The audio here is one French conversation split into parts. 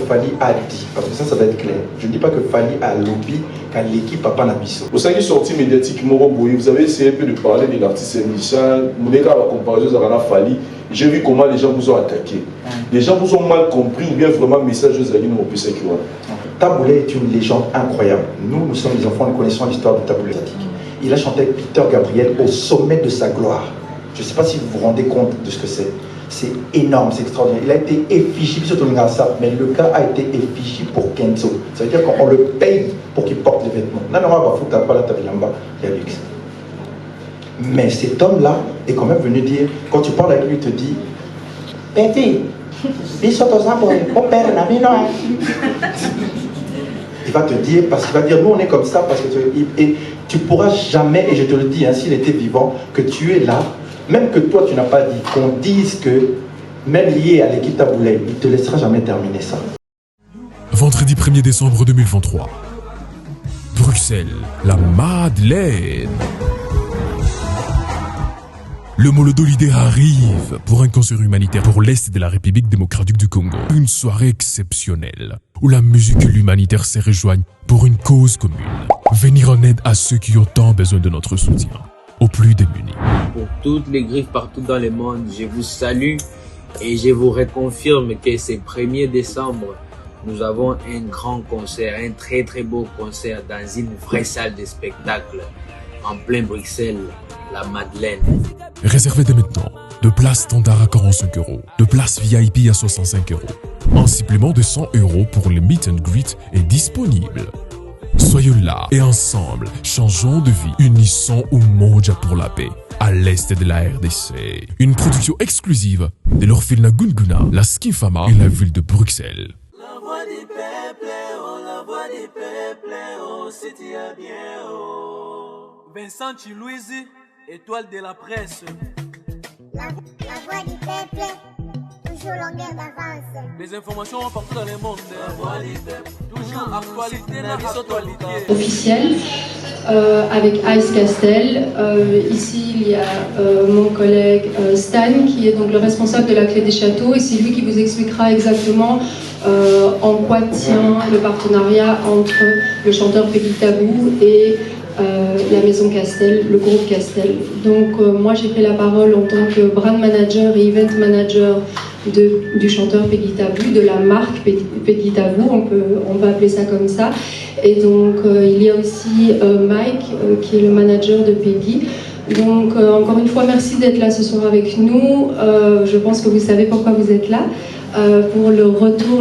Fally a dit, parce que ça va être clair. Je ne dis pas que Fally a lobby, car l'équipe Papa Nabiso. Au sein qui est sorti médiatiquement, vous avez essayé un peu de parler de l'artiste musicien, la comparaison de Rana Fally. J'ai vu comment les gens vous ont attaqué. Les gens vous ont mal compris ou bien vraiment message aux amis au PC. Taboulé est une légende incroyable. Nous sommes les enfants, nous connaissons l'histoire de Taboulé. Il a chanté avec Peter Gabriel au sommet de sa gloire. Je ne sais pas si vous vous rendez compte de ce que c'est. C'est énorme, c'est extraordinaire. Il a été effigie, mais le gars a été effigie pour Kenzo. Ça veut dire qu'on le paye pour qu'il porte les vêtements. Là, on va foutre pas la tabilamba, il y a luxe. Mais cet homme-là est quand même venu dire, quand tu parles avec lui, il te dit, Petit, il va te dire, parce qu'il va dire, nous on est comme ça, parce que tu pourras jamais, et je te le dis, hein, s'il était vivant, que tu es là, même que toi tu n'as pas dit, qu'on dise que, même lié à l'équipe Taboulé, il ne te laissera jamais terminer ça. Vendredi 1er décembre 2023. Bruxelles, la Madeleine. Le Molodolidé arrive pour un concert humanitaire pour l'Est de la République démocratique du Congo. Une soirée exceptionnelle où la musique et l'humanitaire se rejoignent pour une cause commune. Venir en aide à ceux qui ont tant besoin de notre soutien, aux plus démunis. Pour toutes les griffes partout dans le monde, je vous salue et je vous reconfirme que ce 1er décembre, nous avons un grand concert, un très très beau concert dans une vraie salle de spectacle en plein Bruxelles, la Madeleine. Réservez dès maintenant de places standard à 45 €, de places VIP à 65 €. Un supplément de 100 € pour le meet and greet est disponible. Soyons là et ensemble, changeons de vie, unissons Umoja pour la paix, à l'est de la RDC. Une production exclusive de l'orphelinat Gunguna, la Skifama et la ville de Bruxelles. La voix du peuple, oh, la voix du peuple, oh, c'est bien, oh. Vincent Chilouizi, étoile de la presse. La voix du peuple, toujours longueur d'avance. Les informations partout dans le monde. La voix du peuple, toujours actualité, actualité. Officiel, avec Ice Castel. Ici, il y a mon collègue Stan, qui est donc le responsable de la Clé des Châteaux, et c'est lui qui vous expliquera exactement en quoi tient le partenariat entre le chanteur Peggy Tabou et la maison Castel, le groupe Castel. Donc moi j'ai pris la parole en tant que brand manager et event manager du chanteur Peggy Tabou, de la marque Peggy Tabou, on peut appeler ça comme ça. Et donc il y a aussi Mike qui est le manager de Peggy. Donc encore une fois merci d'être là ce soir avec nous. Je pense que vous savez pourquoi vous êtes là. Pour le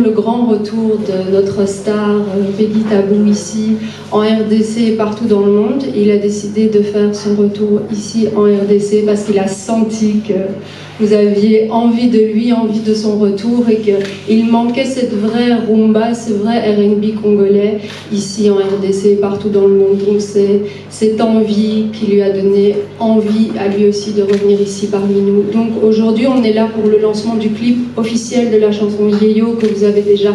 grand retour de notre star Peggy Tabou ici en RDC et partout dans le monde. Il a décidé de faire son retour ici en RDC parce qu'il a senti que vous aviez envie de lui, envie de son retour et qu'il manquait cette vraie rumba, ce vrai R&B congolais ici en RDC et partout dans le monde. Donc c'est cette envie qui lui a donné envie à lui aussi de revenir ici parmi nous. Donc aujourd'hui on est là pour le lancement du clip officiel de la chanson Yeyo que vous avez déjà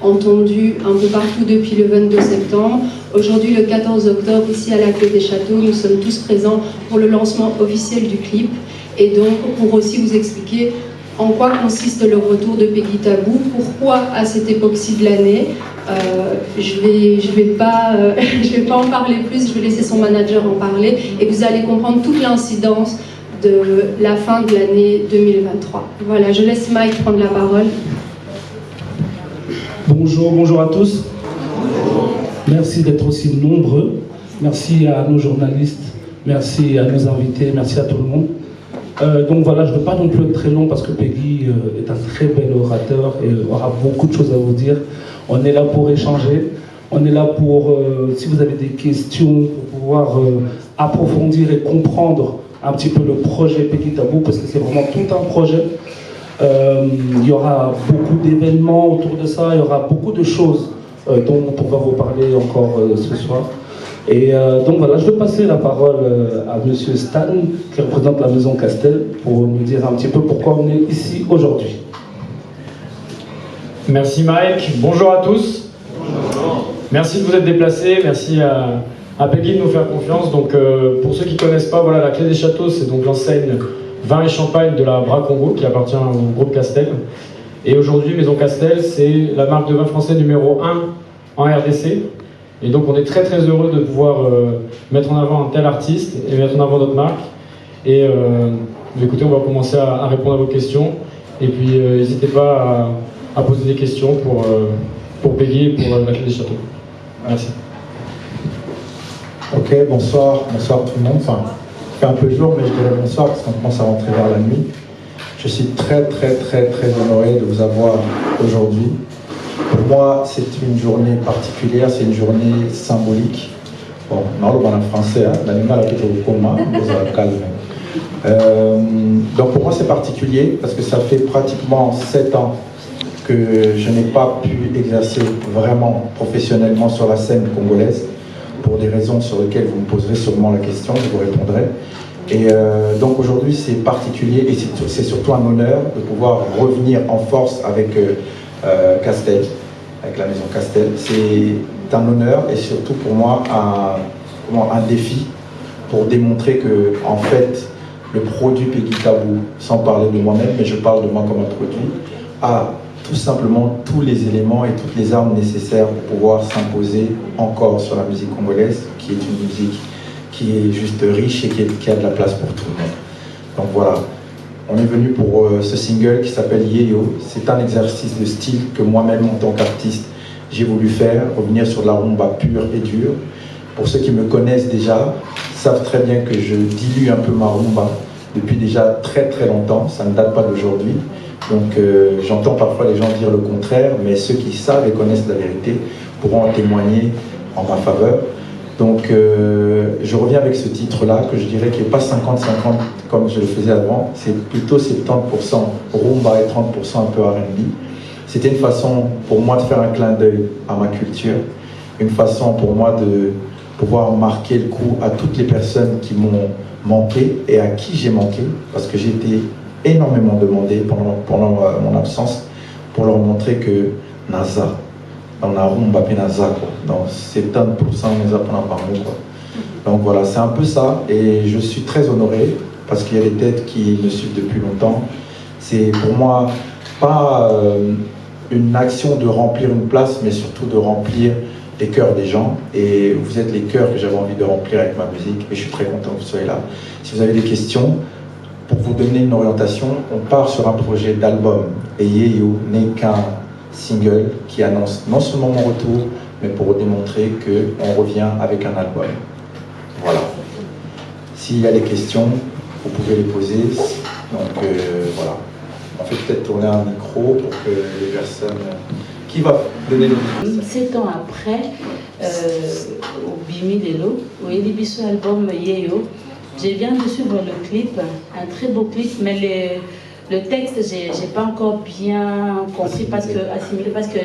entendu un peu partout depuis le 22 septembre. Aujourd'hui le 14 octobre ici à la Clé des Châteaux, nous sommes tous présents pour le lancement officiel du clip. Et donc, pour aussi vous expliquer en quoi consiste le retour de Peggy Tabou, pourquoi à cette époque-ci de l'année, je vais pas en parler plus, je vais laisser son manager en parler, et vous allez comprendre toute l'incidence de la fin de l'année 2023. Voilà, je laisse Mike prendre la parole. Bonjour à tous. Merci d'être aussi nombreux. Merci à nos journalistes, merci à nos invités, merci à tout le monde. Donc voilà, je ne veux pas non plus être très long parce que Peggy est un très bel orateur et aura beaucoup de choses à vous dire. On est là pour échanger, on est là pour, si vous avez des questions, pour pouvoir approfondir et comprendre un petit peu le projet Peggy Tabou, parce que c'est vraiment tout un projet. Il y aura beaucoup d'événements autour de ça, il y aura beaucoup de choses dont on va vous parler encore ce soir. Et donc voilà, je vais passer la parole à Monsieur Stan, qui représente la maison Castel, pour nous dire un petit peu pourquoi on est ici aujourd'hui. Merci Mike, bonjour à tous. Bonjour. Merci de vous être déplacés, merci à Peggy de nous faire confiance. Donc pour ceux qui ne connaissent pas, voilà, la Clé des Châteaux, c'est donc l'enseigne vin et champagne de la Bras Congo qui appartient au groupe Castel. Et aujourd'hui, Maison Castel, c'est la marque de vin français numéro 1 en RDC. Et donc on est très très heureux de pouvoir mettre en avant un tel artiste et mettre en avant notre marque. Et écoutez, on va commencer à répondre à vos questions. Et puis n'hésitez pas à poser des questions pour Peggy et pour la clé des châteaux. Merci. Ok, bonsoir tout le monde. Enfin, il fait un peu jour, mais je dirais bonsoir parce qu'on commence à rentrer vers la nuit. Je suis très honoré de vous avoir aujourd'hui. Pour moi, c'est une journée particulière, c'est une journée symbolique. Bon, on parle en français, l'animal a été au coma, calme. Donc pour moi, c'est particulier parce que ça fait pratiquement 7 ans que je n'ai pas pu exercer vraiment professionnellement sur la scène congolaise pour des raisons sur lesquelles vous me poserez sûrement la question, je vous répondrai. Et donc aujourd'hui c'est particulier et c'est surtout un honneur de pouvoir revenir en force avec Castel, avec la maison Castel. C'est un honneur et surtout pour moi un défi pour démontrer que en fait le produit Peggy Tabou, sans parler de moi-même, mais je parle de moi comme un produit, a tout simplement tous les éléments et toutes les armes nécessaires pour pouvoir s'imposer encore sur la musique congolaise, qui est une musique qui est juste riche et qui a de la place pour tout le monde. Donc voilà, on est venu pour ce single qui s'appelle Yeyo. C'est un exercice de style que moi-même en tant qu'artiste j'ai voulu faire, revenir sur de la rumba pure et dure. Pour ceux qui me connaissent déjà, savent très bien que je dilue un peu ma rumba depuis déjà très longtemps, ça ne date pas d'aujourd'hui. Donc j'entends parfois les gens dire le contraire, mais ceux qui savent et connaissent la vérité pourront en témoigner en ma faveur. Donc je reviens avec ce titre-là, que je dirais qui n'est pas 50-50 comme je le faisais avant, c'est plutôt 70% rumba et 30% un peu R&B. C'était une façon pour moi de faire un clin d'œil à ma culture, une façon pour moi de pouvoir marquer le coup à toutes les personnes qui m'ont manqué et à qui j'ai manqué, parce que j'ai été énormément demandé pendant mon absence pour leur montrer que Naza, on a rumba pe Naza, dans 70% Naza pendant par mois, quoi. Donc voilà, c'est un peu ça et je suis très honoré parce qu'il y a des têtes qui me suivent depuis longtemps. C'est pour moi pas une action de remplir une place, mais surtout de remplir les cœurs des gens, et vous êtes les cœurs que j'avais envie de remplir avec ma musique et je suis très content que vous soyez là. Si vous avez des questions, pour vous donner une orientation, on part sur un projet d'album et Yeyo n'est qu'un single qui annonce non seulement mon retour, mais pour démontrer qu'on revient avec un album. Voilà. S'il y a des questions, vous pouvez les poser. Donc voilà. On fait peut-être tourner un micro pour que les personnes... Qui va donner le micro? 7 ans après, au Bimi Lelo, au Elibiso album Yeyo, je viens de suivre le clip, un très beau clip, mais le texte, j'ai pas encore bien compris, assimilé, parce que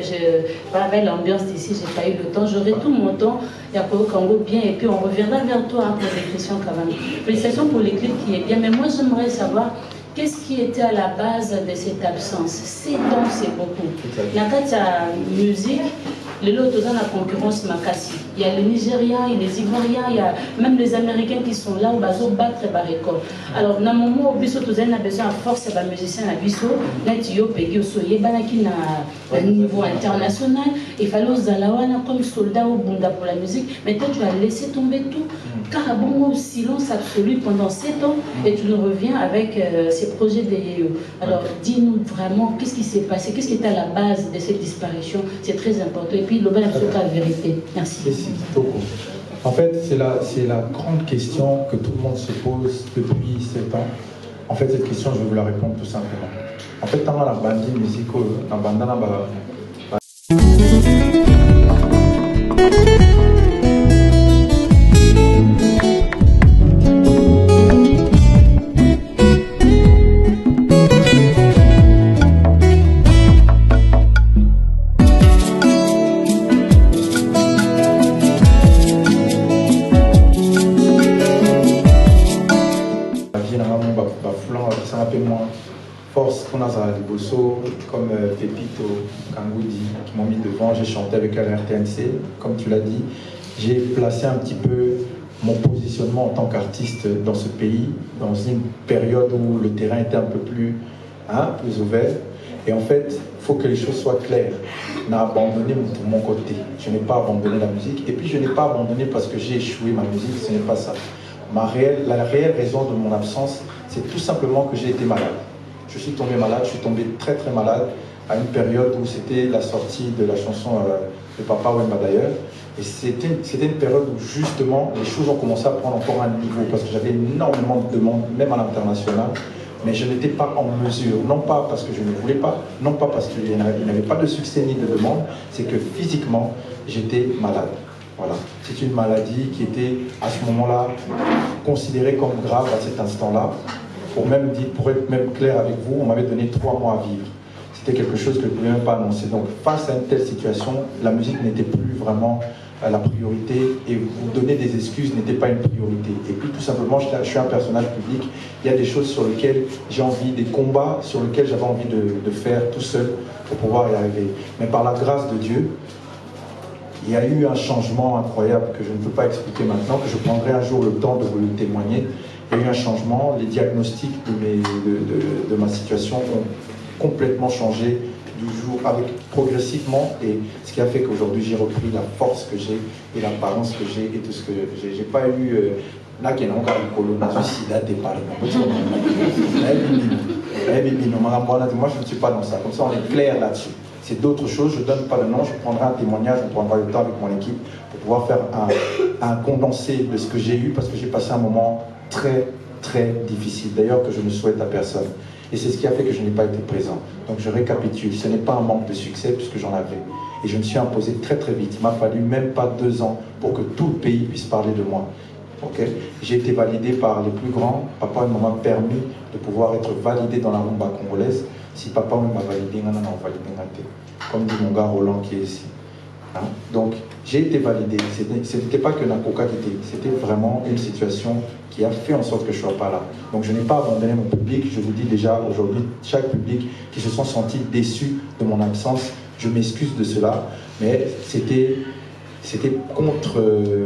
avec l'ambiance d'ici, j'ai pas eu le temps. J'aurai tout mon temps, il y a pour Congo bien, et puis on reviendra vers toi pour les questions quand même. Félicitations pour le clip qui est bien, mais moi j'aimerais savoir qu'est-ce qui était à la base de cette absence. 7 ans, c'est beaucoup. La musique, les lots dans la concurrence Makassi. Il y a les Nigériens, il y a les Ivoiriens, il y a même les Américains qui sont là où ils vont battre les records. Alors, dans le moment où Bisso a besoin de force de musiciens à Bisso, Natio Peggy Osoye, Banaki à niveau international, il fallait aux Alawana comme soldat au Bunda pour la musique. Maintenant, tu as laissé tomber tout. Car à bon silence absolu pendant 7 ans et tu nous reviens avec ces projets de Yeyo. Alors, dis-nous vraiment qu'est-ce qui s'est passé, qu'est-ce qui était à la base de cette disparition. C'est très important. Et puis, l'Oban a la vérité. Merci. En fait, c'est la grande question que tout le monde se pose depuis 7 ans. En fait, cette question, je vais vous la répondre tout simplement. En fait, dans la bande musicale, dans la bande, comme Pepito, Kangoudi, qui m'ont mis devant, j'ai chanté avec la RTNC, comme tu l'as dit, j'ai placé un petit peu mon positionnement en tant qu'artiste dans ce pays, dans une période où le terrain était un peu plus ouvert, Et en fait, il faut que les choses soient claires. Je n'ai abandonné pour mon côté. Je n'ai pas abandonné la musique. Et puis, je n'ai pas abandonné parce que j'ai échoué ma musique. Ce n'est pas ça. La réelle raison de mon absence, c'est tout simplement que j'ai été malade. Je suis tombé malade. Je suis tombé très très malade à une période où c'était la sortie de la chanson de Papa Wemba d'ailleurs. Et c'était une période où justement les choses ont commencé à prendre encore un niveau parce que j'avais énormément de demandes, même à l'international. Mais je n'étais pas en mesure, non pas parce que je ne voulais pas, non pas parce qu'il n'y avait pas de succès ni de demande, c'est que physiquement, j'étais malade. Voilà. C'est une maladie qui était à ce moment-là considérée comme grave à cet instant-là. Pour être même clair avec vous, on m'avait donné 3 mois à vivre. C'était quelque chose que je ne pouvais même pas annoncer. Donc face à une telle situation, la musique n'était plus vraiment la priorité et vous donner des excuses n'était pas une priorité. Et puis tout simplement, je suis un personnage public, il y a des choses sur lesquelles j'ai envie, des combats sur lesquels j'avais envie de faire tout seul pour pouvoir y arriver. Mais par la grâce de Dieu, il y a eu un changement incroyable que je ne peux pas expliquer maintenant, que je prendrai un jour le temps de vous le témoigner. Il y a eu un changement, les diagnostics de ma situation ont complètement changé du jour progressivement, et ce qui a fait qu'aujourd'hui j'ai repris la force que j'ai et l'apparence que j'ai et tout ce que j'ai. J'ai pas eu là qui est encore moi je ne suis pas dans ça, comme ça on est clair là-dessus. C'est d'autres choses, je ne donne pas le nom, je prendrai un témoignage, je prendrai le temps avec mon équipe pour pouvoir faire un condensé de ce que j'ai eu, parce que j'ai passé un moment très très difficile, d'ailleurs que je ne souhaite à personne. Et c'est ce qui a fait que je n'ai pas été présent. Donc je récapitule, ce n'est pas un manque de succès puisque j'en avais. Et je me suis imposé très très vite. Il m'a fallu même pas 2 ans pour que tout le pays puisse parler de moi. Okay. J'ai été validé par les plus grands. Papa m'a permis de pouvoir être validé dans la rumba congolaise. Si papa m'a validé, non, validé. Comme dit mon gars Roland qui est ici. Hein? Donc j'ai été validé. Ce n'était pas que Nakoka qui était, c'était vraiment une situation qui a fait en sorte que je ne sois pas là. Donc je n'ai pas abandonné mon public. Je vous dis déjà aujourd'hui, chaque public qui se sont sentis déçus de mon absence, je m'excuse de cela, mais c'était contre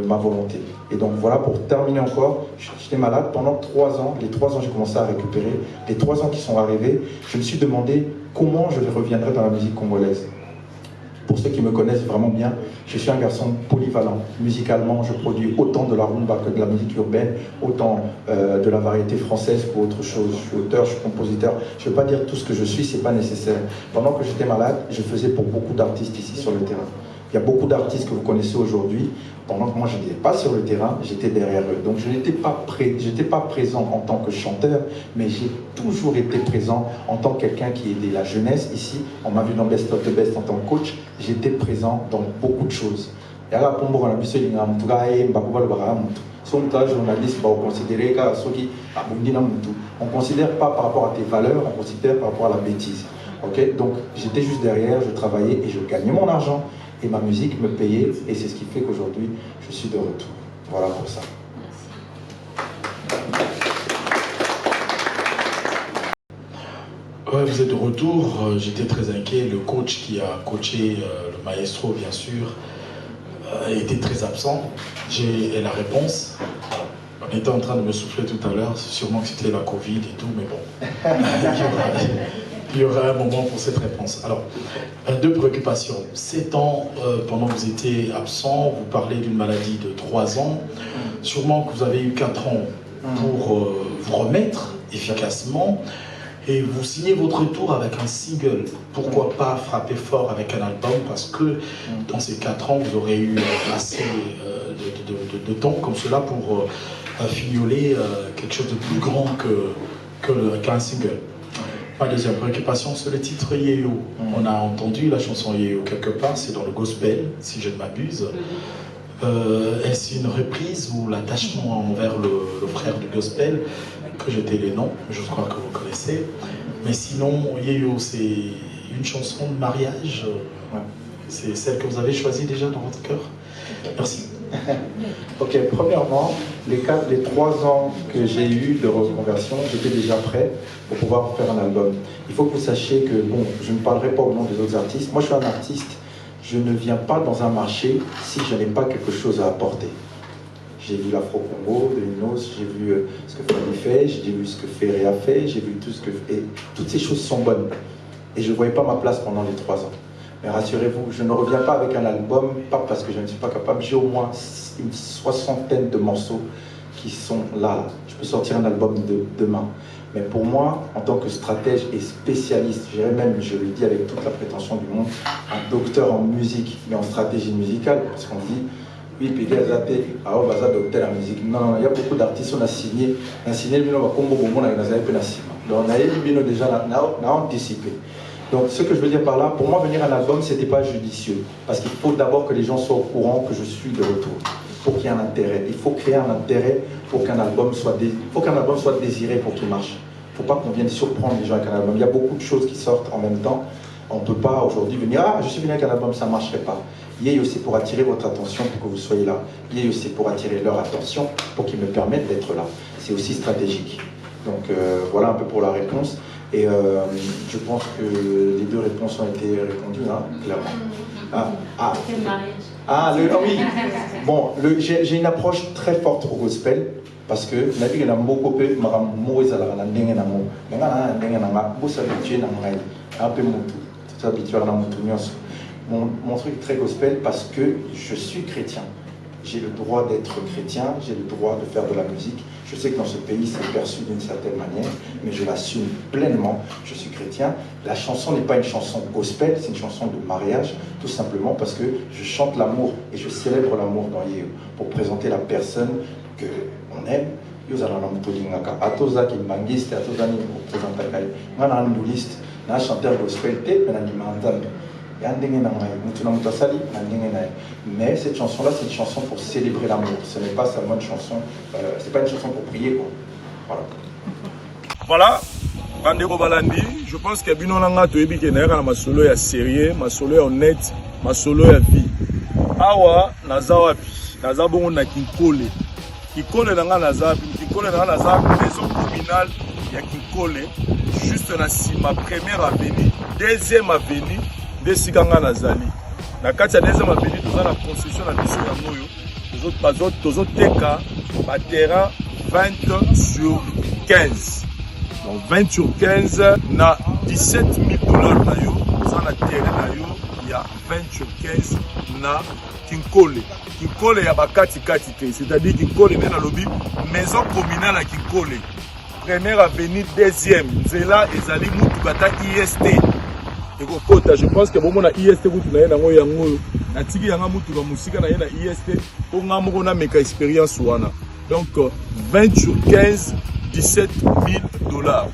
ma volonté. Et donc voilà, pour terminer encore, j'étais malade pendant 3 ans. Les 3 ans, j'ai commencé à récupérer. Les 3 ans qui sont arrivés, je me suis demandé comment je reviendrai dans la musique congolaise. Pour ceux qui me connaissent vraiment bien, je suis un garçon polyvalent. Musicalement, je produis autant de la rumba que de la musique urbaine, autant de la variété française qu'autre chose. Je suis auteur, je suis compositeur. Je ne veux pas dire tout ce que je suis, ce n'est pas nécessaire. Pendant que j'étais malade, je faisais pour beaucoup d'artistes ici sur le terrain. Il y a beaucoup d'artistes que vous connaissez aujourd'hui. Pendant que moi, je n'étais pas sur le terrain, j'étais derrière eux. Donc, je n'étais pas présent en tant que chanteur, mais j'ai toujours été présent en tant que quelqu'un qui aidait la jeunesse ici. On m'a vu dans Best of the Best en tant que coach. J'étais présent dans beaucoup de choses. Et là, pour moi, journaliste, on considère pas par rapport à tes valeurs, on considère par rapport à la bêtise. Okay? Donc, j'étais juste derrière, je travaillais et je gagnais mon argent. Et ma musique me payait, et c'est ce qui fait qu'aujourd'hui, je suis de retour. Voilà pour ça. Ouais, vous êtes de retour. J'étais très inquiet. Le coach qui a coaché, le maestro bien sûr, était très absent. J'ai la réponse. On était en train de me souffler tout à l'heure. Sûrement que c'était la Covid et tout, mais bon. Il y aura un moment pour cette réponse. Alors, 2 préoccupations. 7 ans, pendant que vous étiez absent, vous parlez d'une maladie de 3 ans. Sûrement que vous avez eu 4 ans pour vous remettre efficacement. Et vous signez votre retour avec un single. Pourquoi pas frapper fort avec un album? Parce que dans ces 4 ans, vous aurez eu assez de temps comme cela pour fignoler quelque chose de plus grand qu'un single. Ma deuxième préoccupation, c'est le titre Yéyo. On a entendu la chanson Yéyo quelque part, c'est dans le gospel, si je ne m'abuse. Est-ce une reprise ou l'attachement envers le frère du gospel, que j'ai les noms, je crois que vous connaissez. Mais sinon, Yéyo, c'est une chanson de mariage. C'est celle que vous avez choisie déjà dans votre cœur. Merci. Ok, premièrement, les 3 ans que j'ai eu de reconversion, j'étais déjà prêt pour pouvoir faire un album. Il faut que vous sachiez que, bon, je ne parlerai pas au nom des autres artistes. Moi, je suis un artiste, je ne viens pas dans un marché si je n'ai pas quelque chose à apporter. J'ai vu l'Afro-Congo de Linos, j'ai vu ce que Fanny fait, j'ai vu ce que Ferré a fait, j'ai vu tout ce que... Et toutes ces choses sont bonnes. Et je ne voyais pas ma place pendant les 3 ans. Mais rassurez-vous, je ne reviens pas avec un album, pas parce que je ne suis pas capable. J'ai au moins une 60aine de morceaux qui sont là. Je peux sortir un album demain. Mais pour moi, en tant que stratège et spécialiste, je dirais même, je le dis avec toute la prétention du monde, un docteur en musique, mais en stratégie musicale, parce qu'on dit, oui, puis il y a docteur en musique. Non, il y a beaucoup d'artistes, on a signé le Combo Bombo, on a donc on a déjà anticipé. Donc ce que je veux dire par là, pour moi venir à un album, ce n'était pas judicieux. Parce qu'il faut d'abord que les gens soient au courant que je suis de retour. Il faut qu'il y ait un intérêt. Il faut créer un intérêt pour qu'un album soit désiré pour qu'il marche. Il ne faut pas qu'on vienne surprendre les gens avec un album. Il y a beaucoup de choses qui sortent en même temps. On ne peut pas aujourd'hui venir, je suis venu avec un album, ça ne marcherait pas. Yé aussi pour attirer votre attention, pour que vous soyez là. Yé aussi pour attirer leur attention, pour qu'ils me permettent d'être là. C'est aussi stratégique. Donc voilà un peu pour la réponse. Et je pense que les 2 réponses ont été répondues, hein, clairement. Oui. Bon, j'ai une approche très forte au gospel, parce que mon truc est très gospel parce que je suis chrétien. J'ai le droit d'être chrétien, j'ai le droit de faire de la musique. Je sais que dans ce pays, c'est perçu d'une certaine manière, mais je l'assume pleinement. Je suis chrétien. La chanson n'est pas une chanson gospel, c'est une chanson de mariage, tout simplement parce que je chante l'amour et je célèbre l'amour dans Yéo pour présenter la personne qu'on aime. Un chanteur gospel, mais cette chanson-là, c'est une chanson pour célébrer l'amour. Ce n'est pas seulement une chanson, c'est pas une chanson pour prier, quoi. Voilà. Bandeko Balandi, je pense que bino nanga toyebi ke na ma solo ya sérieux, ma solo ya honnête, ma solo ya vie. Awa naza wapi? Naza bongo na Kinkole. Kinkole nanga naza wapi? Kinkole nanga naza maison communale ya Kinkole, juste na sima première avenue, deuxième avenue. Desikanga nazali na kati ya deuxième avenue toza na concession na biso ya moyo tozoteka ba terrain 20 sur 15 donc 20 sur 15 na 17 000 $ na yo toza na terrain na yo ya 20 sur 15 na Kinkole ya bakati kati te, c'est-à-dire Kinkole nde nalobi maison communale à Kinkole première avenue deuxième nzela ezali mutukata IST. Je pense que bon, IST na tiki yanga mutu ba musika na yena IST pour nga moko na meka expérience wana. Donc 20 sur 15, 17 000 $.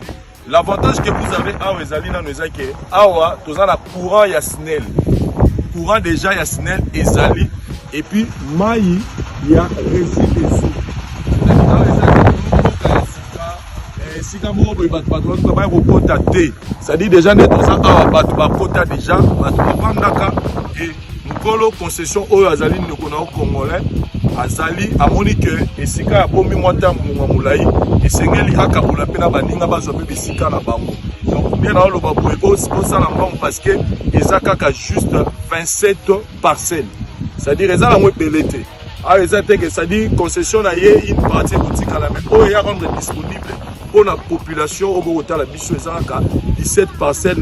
L'avantage que vous avez awa ezali na noza ke awa toza na courant ya SNEL. Courant déjà ya SNEL ezali et puis mai ya résidence. Sika moko boye bato ba kokota te, c'est-à-dire déjà net toza awa bato bakota déjà bato bavandaka et mokolo concession oyo azali ndeko na congolais azali amoni ke esika ya bomi mwata munga mulai esengeli akabula pe na baninga bazwa pe bisika na bango. Donc bien na oloba boye osala mbongo parce que eza kaka juste 27 parcelles, c'est-à-dire eza la mwe belete. Ah, c'est-à-dire concession na ye une partie boutique à la main oyo ya rendre disponible pour la population au Bogota la biso ezalaka 17 parcelles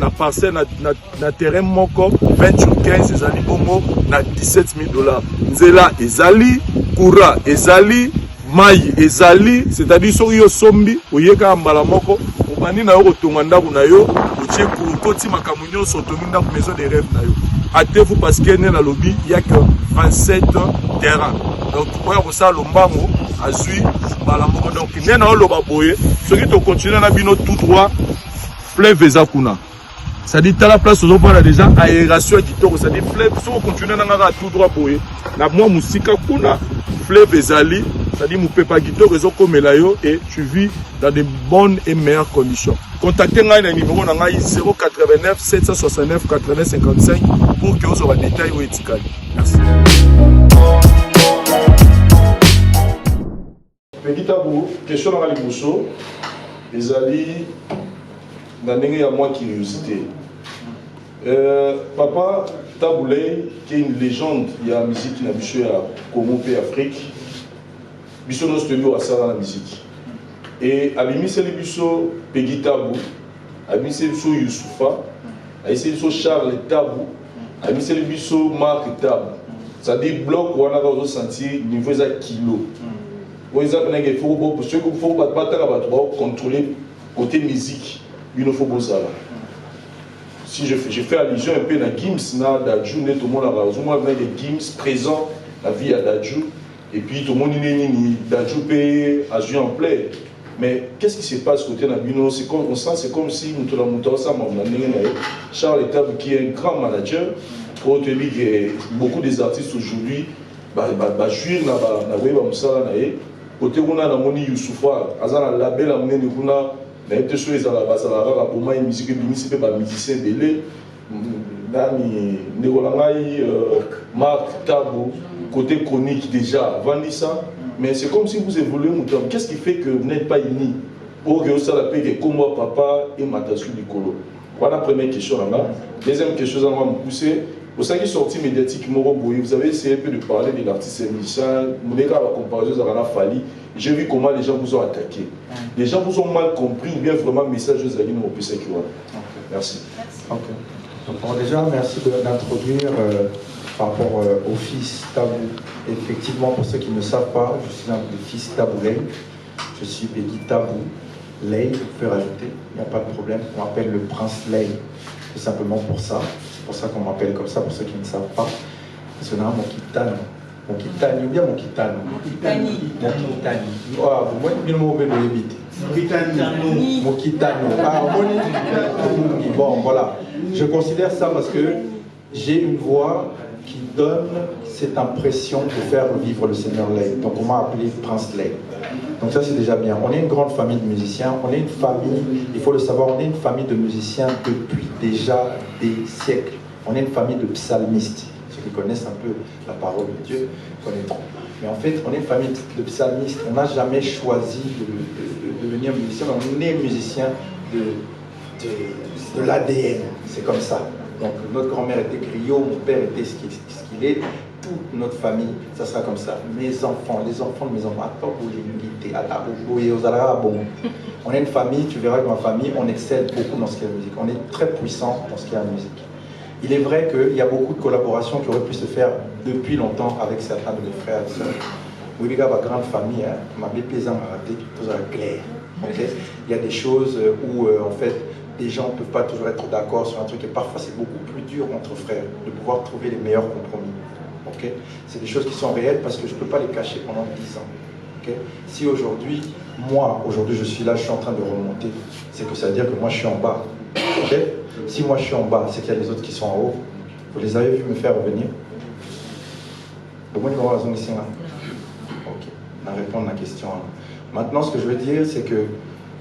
na terrain moko 20 sur 15 ezali bongo na 17 000 $. Nzela ezali courant ezali mai ezali, c'est-à-dire soki yo sombi oyeka mbala moko obani na yo kotonga ndako na yo otie koti makambo nyonso otongi ndako maison de rêve na yo. Hâtez-vous parce que na lobby il y a que 27 terrains. Donc oya kosala lombango azui mbala moko donc nena oloba boye soki to continuer na bino tout droit fleuve ezakuna. C'est-à-dire à la place aux a déjà aération kitoko, c'est-à-dire fleuve si on continue na ngaka tout droit boye na moi musika kuna fleuve ezali, c'est-à-dire mu pepa kitoko ezokomela yo et tu vis dans de bonnes et meilleures conditions. Contactez ngai na numéro na ngai 089 769 89 55 pour que vous aurez des détails ou étiquettes. Merci. Petit abou, question dans les mousseaux, les alliés, dans moi curiosité. Papa Taboulé, qui est une légende, il y a la musique qui n'a pas à Congo et Afrique. Bisso nos studios à ça dans la musique. Et à l'imi c'est le bisso Peggy Tabou, à l'imi c'est le bisso Youssoufa, aïssé biso Charles Tabou, aïssé biso Marc Tabou. C'est-à-dire bloc où on a ressenti niveau de kilo. Il faut contrôler côté musique, il faut beau ça. Si je fais allusion un peu à Gims, Dadju, tout le monde a des Gims présents la vie à Dadju, et puis tout le monde Dadju peut agir en play. Mais qu'est-ce qui se passe côté Nabino? On sent c'est comme si nous avons monté ensemble. Charles Etabe qui est un grand manager, pour te dire que beaucoup des artistes aujourd'hui, jouir na weba musala na ye. Côté on a Moni Youssoufa, azana label amené de kuna, na été sur les alabasala pour moi musique bimisi pe ba musicien belé, nani Negolangai, Marc Tabou, côté chronique déjà, vendit ça. Mais c'est comme si vous évoluez mouton. Qu'est-ce qui fait que vous n'êtes pas unis pour que ça la paix comme moi papa et Matasu Nicolo? Voilà la première question là-bas. Deuxième question, on va me pousser. Au sein qui sorti médiatiquement, vous avez essayé un peu de parler de l'artiste et musicien. Vous avez la comparaison de Rana Fali. J'ai vu comment les gens vous ont attaqué. Les gens vous ont mal compris ou bien vraiment message de Zaline au PC. Merci. Ok. Donc, déjà, merci d'introduire par rapport au fils Tabou. Effectivement, pour ceux qui ne savent pas, je suis un des fils Tabou Lei. Je suis Peggy Tabou Lei, vous pouvez rajouter, il n'y a pas de problème. On m'appelle le prince Lei, tout simplement pour ça. C'est pour ça qu'on m'appelle comme ça, pour ceux qui ne savent pas. Parce que là, mon kitano, ou bien mon kitano. Ah, moi, je vais me éviter. Mon kitano. Ah, bon, voilà. Je considère ça parce que j'ai une voix qui donne cette impression de faire vivre le Seigneur Lei. Donc on m'a appelé Prince Lei. Donc ça c'est déjà bien. On est une grande famille de musiciens, on est une famille, il faut le savoir, on est une famille de musiciens depuis déjà des siècles. On est une famille de psalmistes. Ceux qui connaissent un peu la parole de Dieu connaîtront. Mais en fait, on est une famille de psalmistes. On n'a jamais choisi de devenir musicien, mais on est musicien de l'ADN. C'est comme ça. Donc notre grand-mère était griot, mon père était ce qu'il est, toute notre famille, ça sera comme ça. Mes enfants, les enfants de mes enfants, on est une famille, tu verras que ma famille, on excelle beaucoup dans ce qui est la musique. On est très puissant dans ce qui est la musique. Il est vrai qu'il y a beaucoup de collaborations qui auraient pu se faire depuis longtemps avec certains de mes frères et sœurs. Oui, ma grande famille, ma bépézan m'a raté, tout est clair. Okay? Il y a des choses où, en fait, des gens ne peuvent pas toujours être d'accord sur un truc et parfois c'est beaucoup plus dur entre frères de pouvoir trouver les meilleurs compromis. Okay? C'est des choses qui sont réelles parce que je ne peux pas les cacher pendant 10 ans. Okay? Si aujourd'hui, je suis là, je suis en train de remonter, c'est que ça veut dire que moi je suis en bas. Okay? Si moi je suis en bas, c'est qu'il y a les autres qui sont en haut. Vous les avez vus me faire revenir? Ok, on va répondre à la question. Maintenant, ce que je veux dire, c'est que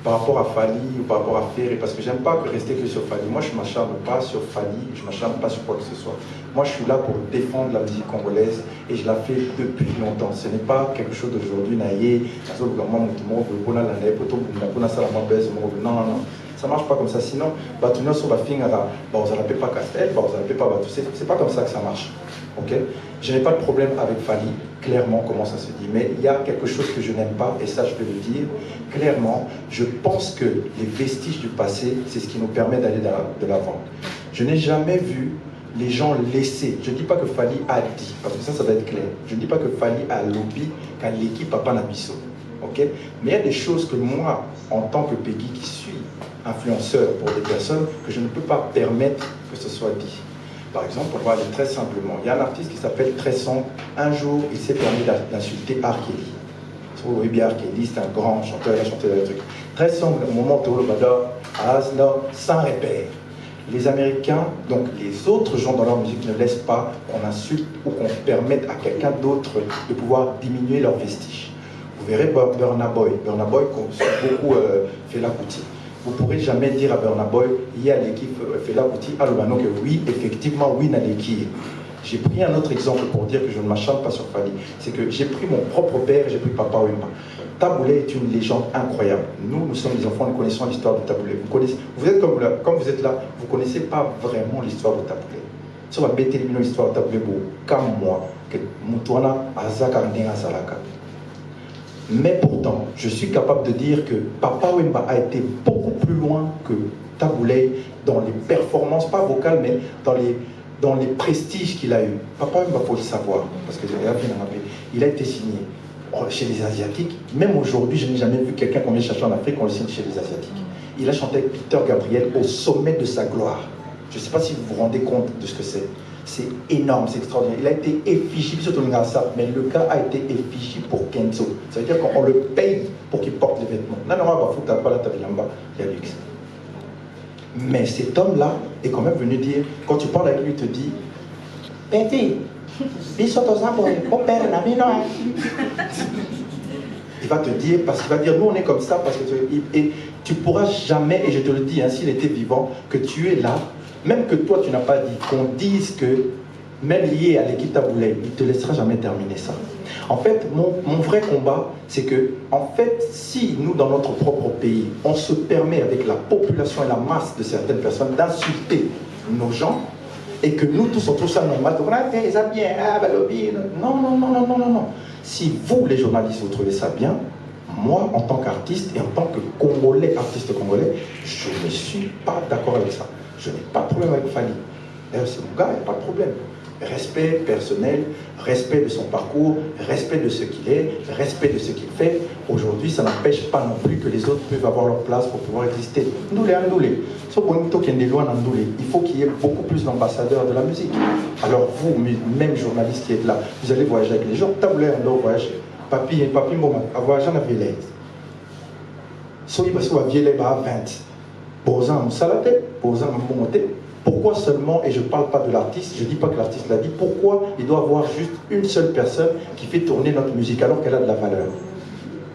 par rapport à Fali ou par rapport à Ferré, parce que j'aime pas rester que sur Fali. Moi, je ne m'acharne pas sur Fali, je ne m'acharne pas sur quoi que ce soit. Moi, je suis là pour défendre la musique congolaise et je la fais depuis longtemps. Ce n'est pas quelque chose d'aujourd'hui, non, ça ne marche pas comme ça. Sinon, c'est pas comme ça que ça marche. Okay? Je n'ai pas de problème avec Fali, clairement, comment ça se dit. Mais il y a quelque chose que je n'aime pas, et ça je peux le dire. Clairement, je pense que les vestiges du passé, c'est ce qui nous permet d'aller de l'avant. Je n'ai jamais vu les gens laisser. Je ne dis pas que Fali a dit, parce que ça va être clair. Je ne dis pas que Fali a lobby, qu'à l'équipe Papa Nabiso. Okay? Mais il y a des choses que moi, en tant que Peggy, qui suis influenceur pour des personnes, que je ne peux pas permettre que ce soit dit. Par exemple, on va aller très simplement. Il y a un artiste qui s'appelle Tresson. Un jour, il s'est permis d'insulter R. Kelly. Vous voyez bien, R. Kelly, c'est un grand chanteur, il a chanté des trucs. Tresson, au moment où le Bador, sans repère. Les Américains, donc les autres gens dans leur musique, ne laissent pas qu'on insulte ou qu'on permette à quelqu'un d'autre de pouvoir diminuer leurs vestiges. Vous verrez Burna Boy. Burna Boy, comme beaucoup Fela Kuti. Vous ne pourrez jamais dire à Burna Boy, il y a l'équipe Fela Kuti, à Lobano, que oui, effectivement, oui, n'a l'équipe. J'ai pris un autre exemple pour dire que je ne m'acharne pas sur Fali. C'est que j'ai pris mon propre père, j'ai pris Papa Wemba. Tabou Lei est une légende incroyable. Nous sommes des enfants, nous connaissons l'histoire de Tabou Lei. Vous êtes comme vous êtes là, vous ne connaissez pas vraiment l'histoire de Tabou Lei. Si on va bêter l'histoire de Tabou Lei, comme moi, que Moutouana Azaka Azalaka. Mais pourtant, je suis capable de dire que Papa Wemba a été beaucoup plus loin que Taboulé, dans les performances, pas vocales, mais dans les prestiges qu'il a eu. Papa, il faut le savoir, parce que il a été signé chez les Asiatiques. Même aujourd'hui, je n'ai jamais vu quelqu'un qu'on vient chercher en Afrique, on le signe chez les Asiatiques. Il a chanté avec Peter Gabriel au sommet de sa gloire. Je ne sais pas si vous vous rendez compte de ce que c'est. C'est énorme, c'est extraordinaire. Il a été effigie, mais le gars a été effigie pour Kenzo. Ça veut dire qu'on le paye pour qu'il porte les vêtements. Mais cet homme-là est quand même venu dire, quand tu parles avec lui, il te dit, Petit, il va te dire, parce qu'il va dire, nous on est comme ça, parce que tu pourras jamais, et je te le dis, hein, s'il était vivant, que tu es là, même que toi tu n'as pas dit, qu'on dise que, même lié à l'équipe Taboulé, il ne te laissera jamais terminer ça. En fait, mon vrai combat, c'est que, en fait, si nous, dans notre propre pays, on se permet avec la population et la masse de certaines personnes d'insulter nos gens, et que nous tous on trouve ça normal, non. Si vous, les journalistes, vous trouvez ça bien, moi, en tant qu'artiste et en tant que Congolais, artiste congolais, je ne suis pas d'accord avec ça. Je n'ai pas de problème avec Fali. D'ailleurs, c'est mon gars, il n'y a pas de problème. Respect personnel, respect de son parcours, respect de ce qu'il est, respect de ce qu'il fait. Aujourd'hui, ça n'empêche pas non plus que les autres peuvent avoir leur place pour pouvoir exister. Il faut qu'il y ait beaucoup plus d'ambassadeurs de la musique. Alors vous, même journalistes qui êtes là, vous allez voyager avec les gens. Taboulé un voyage. Papi Mboma, à voyager en Ville. Soyez parce que Ville est à 20. Bozan Salate, Bozan Monte. Pourquoi seulement, et je ne parle pas de l'artiste, je ne dis pas que l'artiste l'a dit, pourquoi il doit avoir juste une seule personne qui fait tourner notre musique alors qu'elle a de la valeur?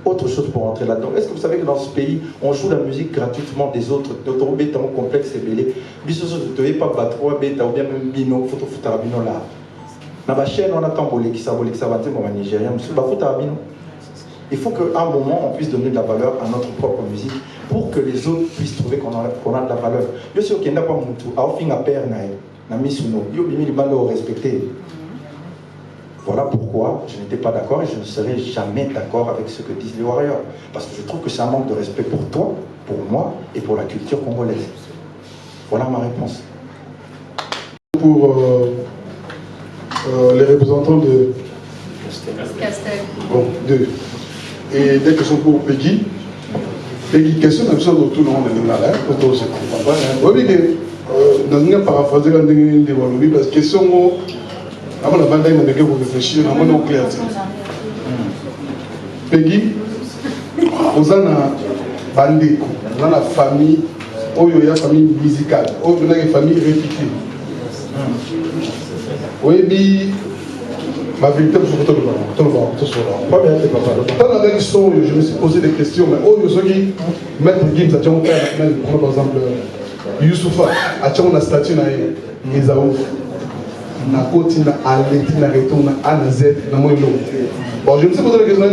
Autre chose pour rentrer là-dedans. Est-ce que vous savez que dans ce pays, on joue la musique gratuitement des autres, d'autres bêta complexe et belé. Bisoso de pas battre bêta ou bien même bino, photo futarabino là. Dans la chaîne, on attend bolé qui s'abole qui s'avance comme un Nigérien, monsieur pas futarabino. Il faut qu'à un moment, on puisse donner de la valeur à notre propre musique pour que les autres puissent trouver qu'on a de la valeur. Je sais qu'il n'y a pas de tout. Voilà pourquoi je n'étais pas d'accord et je ne serai jamais d'accord avec ce que disent les Warriors. Parce que je trouve que c'est un manque de respect pour toi, pour moi et pour la culture congolaise. Voilà ma réponse. Pour les représentants de Castel. Bon, deux. Et des questions pour Peggy. Peggy, question de tout le monde est là, oui, dans une paraphrase, parce que question, avant la bande, il y a réfléchir, on est clair. Peggy, vous avez une bande, vous avez la famille, il y a une famille musicale, il y a une famille réputée. Oui, ma vérité, je me suis posé des questions, mais Maître Gims, par exemple, Youssoufa, a une statue dans Esaou, na côté, na Aleti, na Retour, na Anazet, na Moïlo. Bon, je me suis posé des questions,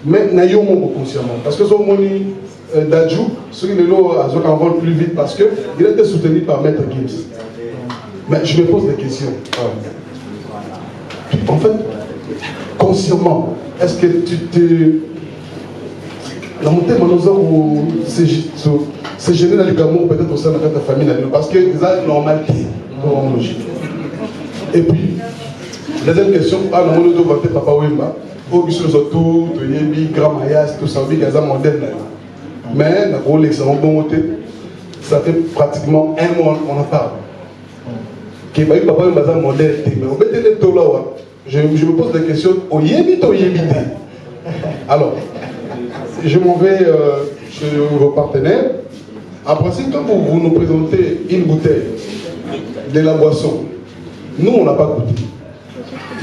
mais na yo mon consciemment. Parce que son moni Dadjou, ceux qui ont vol plus vite parce qu'il a été soutenu par Maître Gims. Mais je me pose des questions. En fait, consciemment, est-ce que tu te... La montée c'est gêné dans le Cameroun, peut-être au sein de ta famille, parce que c'est une normalité, logique. Et puis, deuxième question, non, on doit vanter Papa Wemba, au Bissou Zotou, Toyebi, Grand Mayas, tout ça, Gaza moderne. Mais, dans l'excellent bon côté, ça fait pratiquement un mois qu'on en parle. Qui m'a eu Papa Wemba moderne, mais on mettait les taux là. Je me pose des questions, alors, je m'en vais chez vos partenaires. Après, quand vous nous présentez une bouteille de la boisson, nous on n'a pas goûté.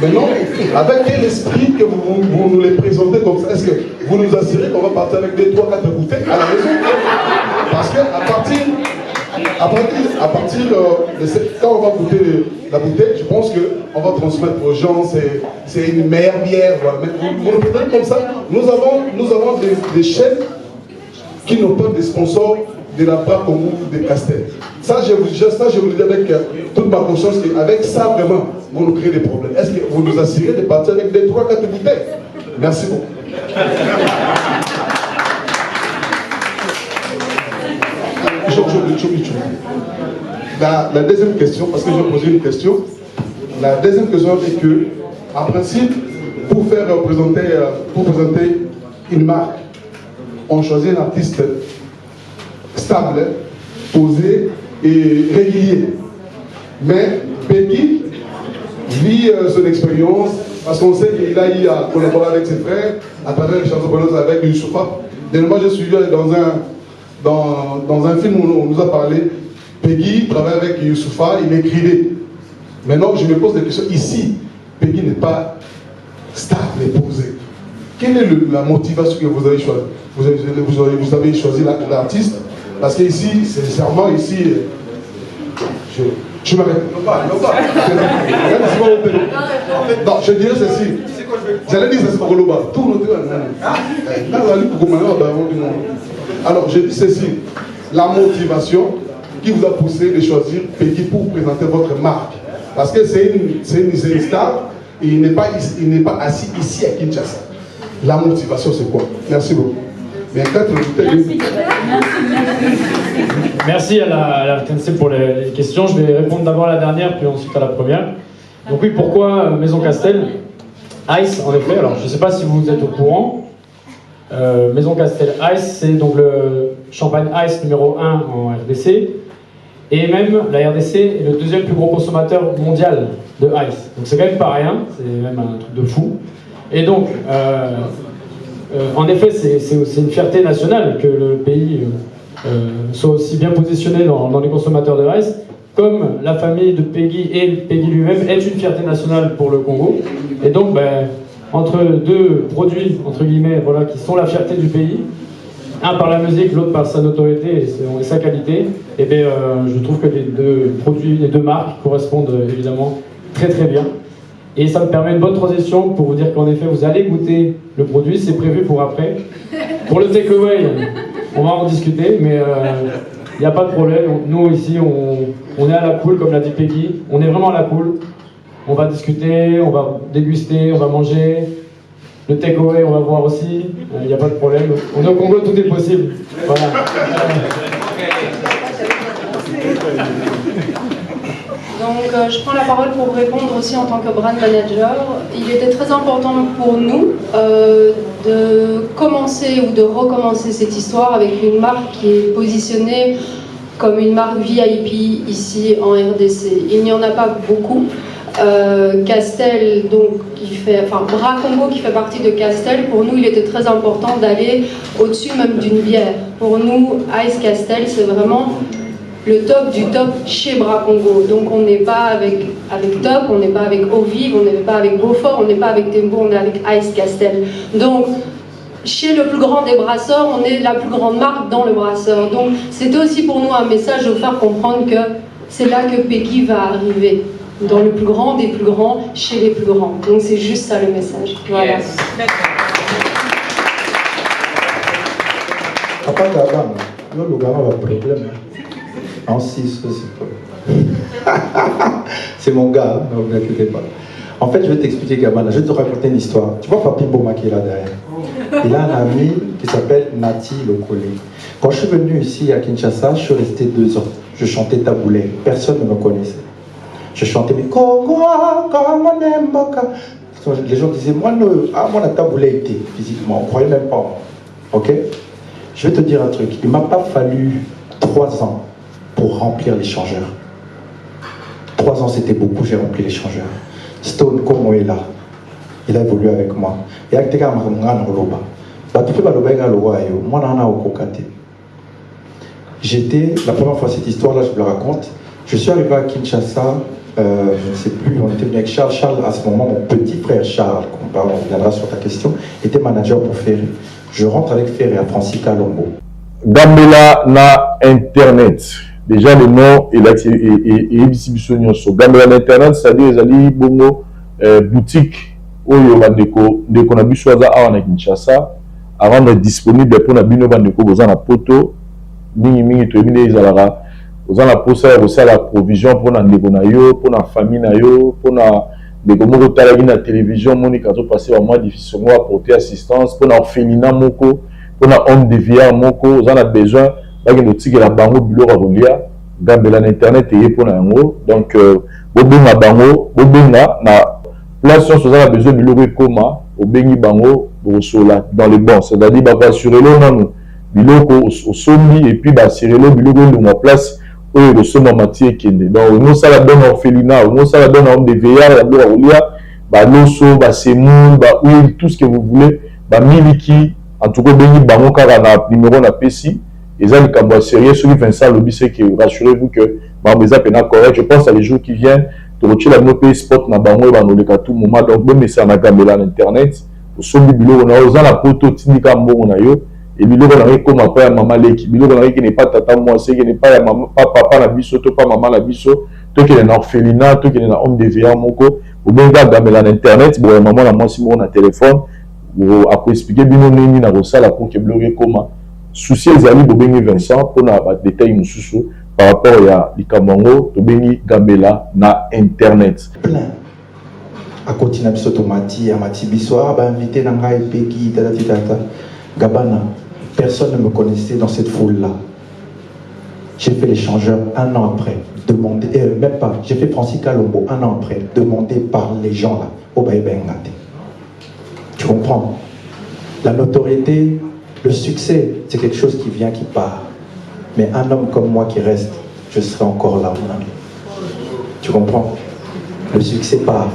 Maintenant, avec quel esprit que vous nous les présentez comme ça? Est-ce que vous nous assurez qu'on va partir avec 2, 3, 4 bouteilles à la maison? Parce qu'à partir de cette, quand on va goûter la bouteille, je pense qu'on va transmettre aux gens, c'est une meilleure bière. Voilà. Mais vous le présentez comme ça, nous avons des chaînes qui n'ont pas de sponsors de la part comme vous de Castel. Ça, je vous le dis avec toute ma conscience qu'avec ça, vraiment, vous nous créez des problèmes. Est-ce que vous nous assurez de partir avec 2, 3, 4 bouteilles? Merci beaucoup. La deuxième question, parce que je vais poser une question. La deuxième question est que, en principe, pour présenter une marque, on choisit un artiste stable, posé et régulier. Mais Peggy vit son expérience parce qu'on sait qu'il a eu à collaborer avec ses frères à travers les chansons avec Youssoufa. Moi, je suis dans un film où on nous a parlé. Peggy travaille avec Youssoufa, il écrivait. Maintenant, je me pose des questions. Ici, Peggy n'est pas stable et posée. Quelle est la motivation que vous avez choisie? Vous avez choisi l'artiste? Parce qu'ici, sincèrement, ici, je m'arrête. Non, je dirais ceci. J'allais dire ça, c'est pour le bas. Tout notre. Alors, je dis ceci. La motivation qui vous a poussé de choisir Peggy pour présenter votre marque. Parce que c'est une star et il n'est pas assis ici à Kinshasa. La motivation, c'est quoi? Merci beaucoup. Merci à la RTNC pour les questions. Je vais répondre d'abord à la dernière, puis ensuite à la première. Donc oui, pourquoi Maison Castel? Ice, en effet. Alors, je ne sais pas si vous êtes au courant. Maison Castel Ice, c'est donc le champagne Ice numéro 1 en RDC. Et même, la RDC est le deuxième plus gros consommateur mondial de Ice. Donc c'est quand même pas rien, c'est même un truc de fou. Et donc, en effet, c'est une fierté nationale que le pays soit aussi bien positionné dans les consommateurs de Ice, comme la famille de Peggy et Peggy lui-même est une fierté nationale pour le Congo. Et donc, entre deux produits, entre guillemets, voilà, qui sont la fierté du pays, un par la musique, l'autre par sa notoriété et sa qualité, et bien, je trouve que les deux produits, les deux marques correspondent évidemment très très bien. Et ça me permet une bonne transition pour vous dire qu'en effet, vous allez goûter le produit, c'est prévu pour après. Pour le takeaway, on va en discuter, mais il n'y a pas de problème. Nous, ici, on est à la cool, comme l'a dit Peggy. On est vraiment à la cool. On va discuter, on va déguster, on va manger. Le takeaway, on va voir aussi. Il n'y a pas de problème. On est au Congo, tout est possible. Voilà. Donc, je prends la parole pour répondre aussi en tant que brand manager. Il était très important pour nous de commencer ou de recommencer cette histoire avec une marque qui est positionnée comme une marque VIP ici en RDC. Il n'y en a pas beaucoup. Castel, donc, Bras Congo qui fait partie de Castel, pour nous il était très important d'aller au-dessus même d'une bière. Pour nous, Ice Castel, c'est vraiment le top du top chez Bras Congo. Donc on n'est pas avec Top, on n'est pas avec Ovive, on n'est pas avec Beaufort, on n'est pas avec Tembo, on est avec Ice Castel. Donc chez le plus grand des brasseurs, on est la plus grande marque dans le brasseur. Donc c'était aussi pour nous un message de faire comprendre que c'est là que Peggy va arriver. Dans le plus grand des plus grands, chez les plus grands. Donc c'est juste ça le message. Voilà. Yes. Papa Gabana, le Gabana va problème. En 6, c'est mon gars, ne vous inquiétez pas. En fait, je vais t'expliquer Gabana, je vais te raconter une histoire. Tu vois Papi Boma qui est là derrière. Il a un ami qui s'appelle Nati Lokole. Quand je suis venu ici à Kinshasa, je suis resté 2 ans. Je chantais Taboulé, personne ne me connaissait. Je chantais mes Congo, les gens disaient, moi, la Taboulé était physiquement, on ne croyait même pas en moi. Ok? Je vais te dire un truc, il ne m'a pas fallu 3 ans pour remplir l'échangeur. 3 ans, c'était beaucoup, j'ai rempli l'échangeur. Stone Como est là. Il a évolué avec moi. Et avec moi, j'étais, la première fois cette histoire-là, je vous la raconte, je suis arrivé à Kinshasa, je ne sais plus, on était venu avec Charles. Charles, à ce moment, mon petit frère Charles, on reviendra sur ta question, était manager pour Ferry. Je rentre avec Ferry à Francis Kalombo. Gambela na Internet. Déjà, le nom est distribution sur Gambela na Internet, c'est-à-dire les bongo boutique oyo bandeko ndeko na biso aza awa na Kinshasa avant d'être disponible pour na bino bandeko boza na poto mingi to ebine ezalaka boza na posa ya kosala provision pour na ndeko na yo pour na famille na yo pour na ndeko moko talaki na télévision monika to passer un mois difficile mo apporter assistance pour na orphelinat moko pour na homme de vieillard moko oza na besoin bakende kotikela bango biloko ya kolia gambela na internet eye mpona yango. Donc bobenga bango, bobenga na place nyonso oza na besoin biloko ekoma obengi bango bokosola dans les bons, c'est-à-dire bakoassurelo nanu biloko osombi et puis baassurelo biloko elongwa place oyo ekosomba mati ekende. Donc onosala don na orphelinat, onosala don na homme de veillard ya biloko ya kolia, baloso, basemoule, bahuile, tout ce que vous voulez, bamiliki, en tout cas bengi bango kaka na numéro na pesi. Eza likambo ya sérieux soki Vincent lobi, c'est que rassurez-vous que bango eza pena correct. Je pense à les jours qui viennent tokotila bino pe spot na bango e banoleka tout moment. Donc bomesa na gambela na internet osombi biloko na oza na poto tindika mbongo na yo et biloko na ekoma pa ya mama leki, biloko na qui n'est pas tata mwasi, qui n'est pas ya mama papa na biso to pa mama na biso, to qui est na orphelinat, to qui est na homme de veillard moko obenga gambela na internet bo ya mama na mwasi moko na téléphone ako expliquer bino nini na kosala pour que biloko ekoma. Souci ezali bobengi Vincent pour na ba détail mususu par rapport ya likambo to bengi gambela na internet. Plein. À côté na biso tomati, amati biso, ba invité na ngai peki tata Gabana. Personne ne me connaissait dans cette foule-là. J'ai fait l'échangeur un an après, demandé, même pas, j'ai fait Francis Kalombo un an après, demandé par les gens là, au Baïbengate. Tu comprends? La notoriété, le succès, c'est quelque chose qui vient, qui part. Mais un homme comme moi qui reste, je serai encore là, mon ami. Tu comprends? Le succès part.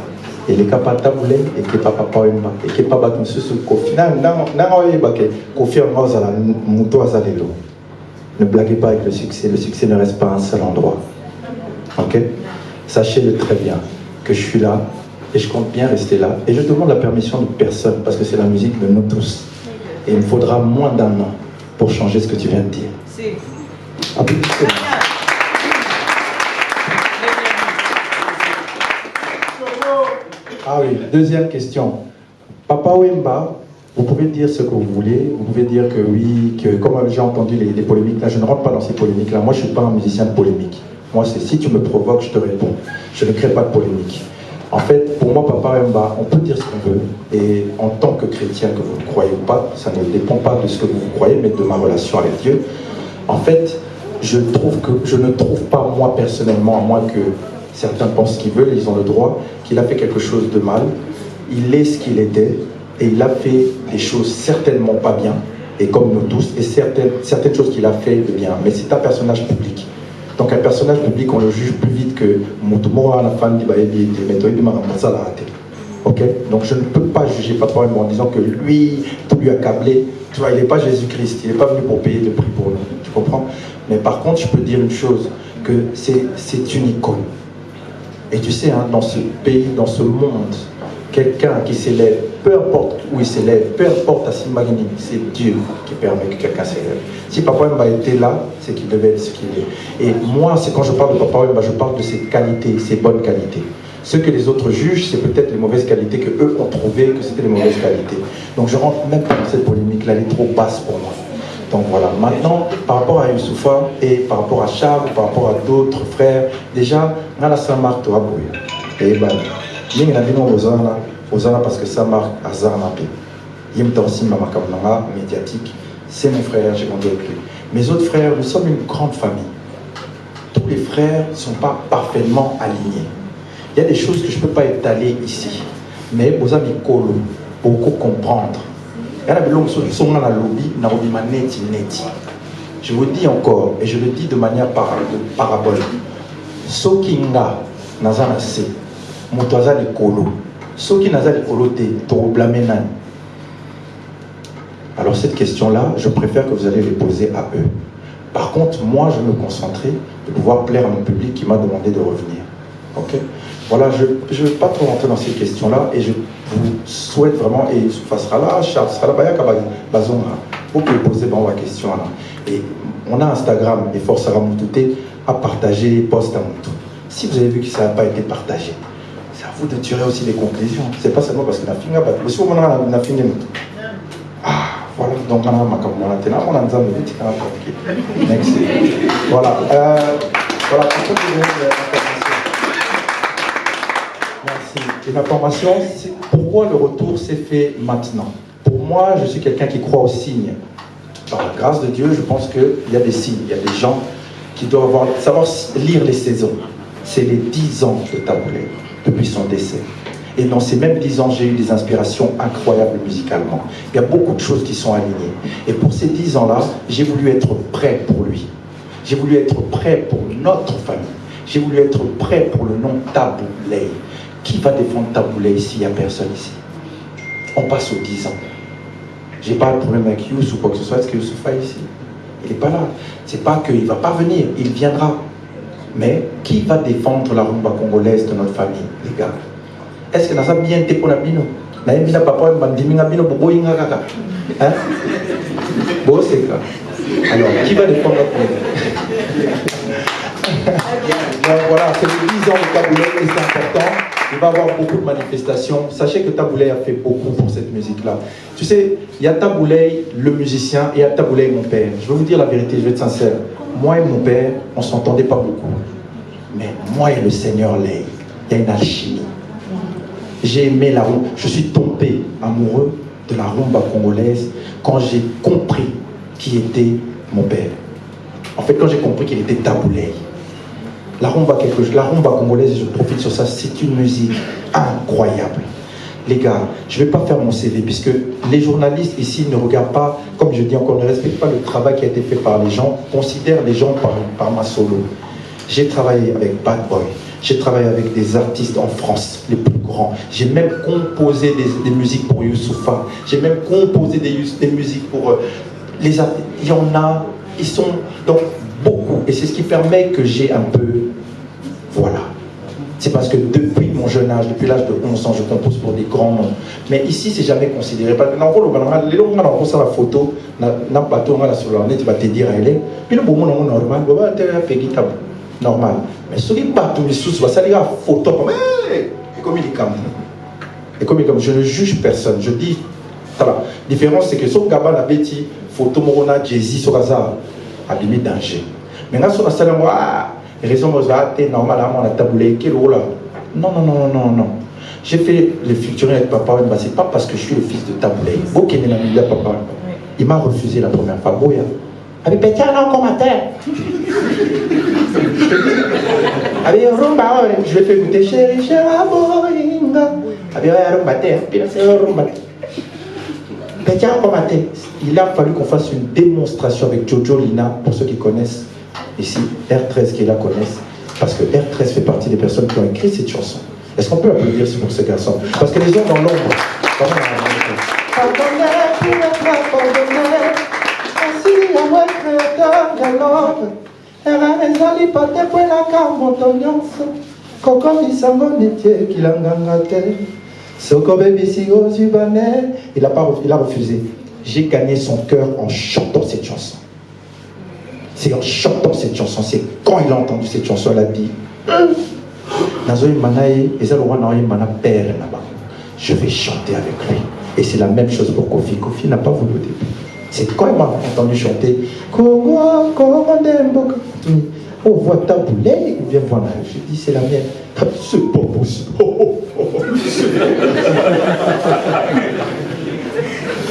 Et les capata voulaient, et que papa pas et que papa tout ce kofi. Ne blaguez pas avec le succès. Le succès ne reste pas à un seul endroit. Ok? Sachez-le très bien que je suis là et je compte bien rester là. Et je demande la permission de personne parce que c'est la musique de nous tous. Et il me faudra moins d'un an pour changer ce que tu viens de dire. Ah oui, deuxième question. Papa Wemba, vous pouvez dire ce que vous voulez, vous pouvez dire que oui, que comme j'ai entendu les polémiques, là je ne rentre pas dans ces polémiques-là, moi je ne suis pas un musicien de polémique. Moi c'est si tu me provoques, je te réponds. Je ne crée pas de polémique. En fait, pour moi, Papa Wemba, on peut dire ce qu'on veut, et en tant que chrétien, que vous le croyez ou pas, ça ne dépend pas de ce que vous croyez, mais de ma relation avec Dieu. En fait, je ne trouve pas moi personnellement, à moins que certains pensent ce qu'ils veulent, ils ont le droit, qu'il a fait quelque chose de mal. Il est ce qu'il était et il a fait des choses certainement pas bien, et comme nous tous, et certaines choses qu'il a fait de bien. Mais c'est un personnage public. Donc un personnage public, on le juge plus vite que Moutoumora, la femme de Ok? Donc je ne peux pas juger Papa Wemba en disant que lui, tout lui a câblé. Tu vois, il n'est pas Jésus-Christ, il n'est pas venu pour payer le prix pour nous. Tu comprends? Mais par contre, je peux dire une chose, que c'est une icône. Et tu sais, hein, dans ce pays, dans ce monde, quelqu'un qui s'élève, peu importe où il s'élève, peu importe à Simagini, c'est Dieu qui permet que quelqu'un s'élève. Si Papa Wemba était là, c'est qu'il devait être ce qu'il est. Et moi, c'est quand je parle de Papa Wemba, je parle de ses qualités, ses bonnes qualités. Ce que les autres jugent, c'est peut-être les mauvaises qualités que eux ont trouvé que c'était les mauvaises qualités. Donc je rentre même pas dans cette polémique-là, elle est trop basse pour moi. Donc voilà, maintenant, par rapport à Youssoufa et par rapport à Charles, par rapport à d'autres frères, déjà, dans la Saint-Marc, tu as bouillé. Et ben, il y a des parce que Saint-Marc a Zarnapé. Il y a des médiatique. C'est mon frère, j'ai grandi avec lui. Mes autres frères, nous sommes une grande famille. Tous les frères ne sont pas parfaitement alignés. Il y a des choses que je ne peux pas étaler ici. Mais vous avez beaucoup comprendre. Je vous dis encore, et je le dis de manière parabole. Sokinga nazana se, motoaza le kolo. Soki naza le kolo te, to blâmer nani. Alors cette question-là, je préfère que vous allez les poser à eux. Par contre, moi, je vais me concentrer de pouvoir plaire à mon public qui m'a demandé de revenir. Ok? Voilà, je ne vais pas trop rentrer dans ces questions-là et je vous souhaite vraiment, et Youssoufa sera là, Charles sera là, vous pouvez poser la question là. Et on a Instagram, et Force Sarah Moutouté à partager, poste à Moutou. Si vous avez vu que ça n'a pas été partagé, c'est à vous de tirer aussi les conclusions. C'est pas seulement parce que la finga bat. Mais si on a fini Moutou. Ah, voilà, donc on a ma camarade, on a un zam de petit next. Voilà, voilà, merci. Et l'information, c'est pourquoi le retour s'est fait maintenant. Pour moi, je suis quelqu'un qui croit aux signes. par la grâce de Dieu, je pense qu'il y a des signes, il y a des gens qui doivent savoir lire les saisons. C'est les 10 ans de Taboulé, depuis son décès. Et dans ces mêmes 10 ans, j'ai eu des inspirations incroyables musicalement. Il y a beaucoup de choses qui sont alignées. Et pour ces 10 ans-là, j'ai voulu être prêt pour lui. J'ai voulu être prêt pour notre famille. J'ai voulu être prêt pour le nom Taboulé. Qui va défendre Taboulé s'il n'y a personne ici? On passe aux 10 ans. J'ai pas de problème avec Youssou ou quoi que ce soit. Est-ce que Youssoufa est ici? Il n'est pas là. C'est pas qu'il ne va pas venir, il viendra. Mais qui va défendre la rumba congolaise de notre famille, les gars? Est-ce que nous avons bien été pour la bino? Nous avons bien papa bandimina bino bobo inga kaka. Hein? Bon, c'est quoi? Alors, qui va défendre notre famille? Donc voilà, c'est les 10 ans de Taboulé et c'est important. Il va y avoir beaucoup de manifestations. Sachez que Taboulé a fait beaucoup pour cette musique-là. Tu sais, il y a Taboulé, le musicien, et il y a Taboulé, mon père. Je vais vous dire la vérité, je vais être sincère. Moi et mon père, on ne s'entendait pas beaucoup. Mais moi et le Seigneur Lay, il y a une alchimie. J'ai aimé la rumba. Je suis tombé amoureux de la rumba congolaise quand j'ai compris qui était mon père. En fait, quand j'ai compris qu'il était Taboulé. La rumba congolaise, je profite sur ça, c'est une musique incroyable. Les gars, je ne vais pas faire mon CV, puisque les journalistes ici ne regardent pas, comme je dis encore, ne respectent pas le travail qui a été fait par les gens, considèrent les gens par ma solo. J'ai travaillé avec Bad Boy, j'ai travaillé avec des artistes en France, les plus grands. J'ai même composé des musiques pour Youssoufa, j'ai même composé des musiques pour les artistes. Il y en a, ils sont donc beaucoup, et c'est ce qui permet que j'ai un peu, voilà. C'est parce que depuis mon jeune âge, depuis l'âge de 11 ans, je compose pour des grands noms. Mais ici, c'est jamais considéré. Parce que les gens qui ont la photo, n'a pas tout sur le net, tu vas te dire, elle est. Puis le moment normal, normal. Mais ceux qui battent les sous, ça les gars, photo comme, comme il est comme. Et comme je ne juge personne, je dis, voilà. La différence, c'est que si on a une photo, Morona, Jay-Z, sur hasard, à limite danger. Maintenant, si on a ça, raison normal, on a Taboulé, quel rôle là? Non. J'ai fait le featuring avec Papa Wemba, c'est pas parce que je suis le fils de Taboulé. Papa. Il m'a refusé la première fois. Boya. Avec Pétia, là, encore ma terre. Avec Rumba, je vais faire écouter chéri, chéri, boinga. Avec Rumba terre, puis là, c'est Rumba. Pétia, encore ma terre. Il a fallu qu'on fasse une démonstration avec Jojo Lina, pour ceux qui connaissent. Ici, R13 qui la connaissent, parce que R13 fait partie des personnes qui ont écrit cette chanson. Est-ce qu'on peut applaudir pour ce garçon? Parce que les gens dans l'ombre, il a refusé. J'ai gagné son cœur en chantant cette chanson. C'est en chantant cette chanson, c'est quand il a entendu cette chanson, il a dit je vais chanter avec lui. Et c'est la même chose pour Kofi. Kofi n'a pas voulu au début. C'est quand il m'a entendu chanter on voit Taboulé, il vient voir. Je dis c'est la mienne. C'est pas possible.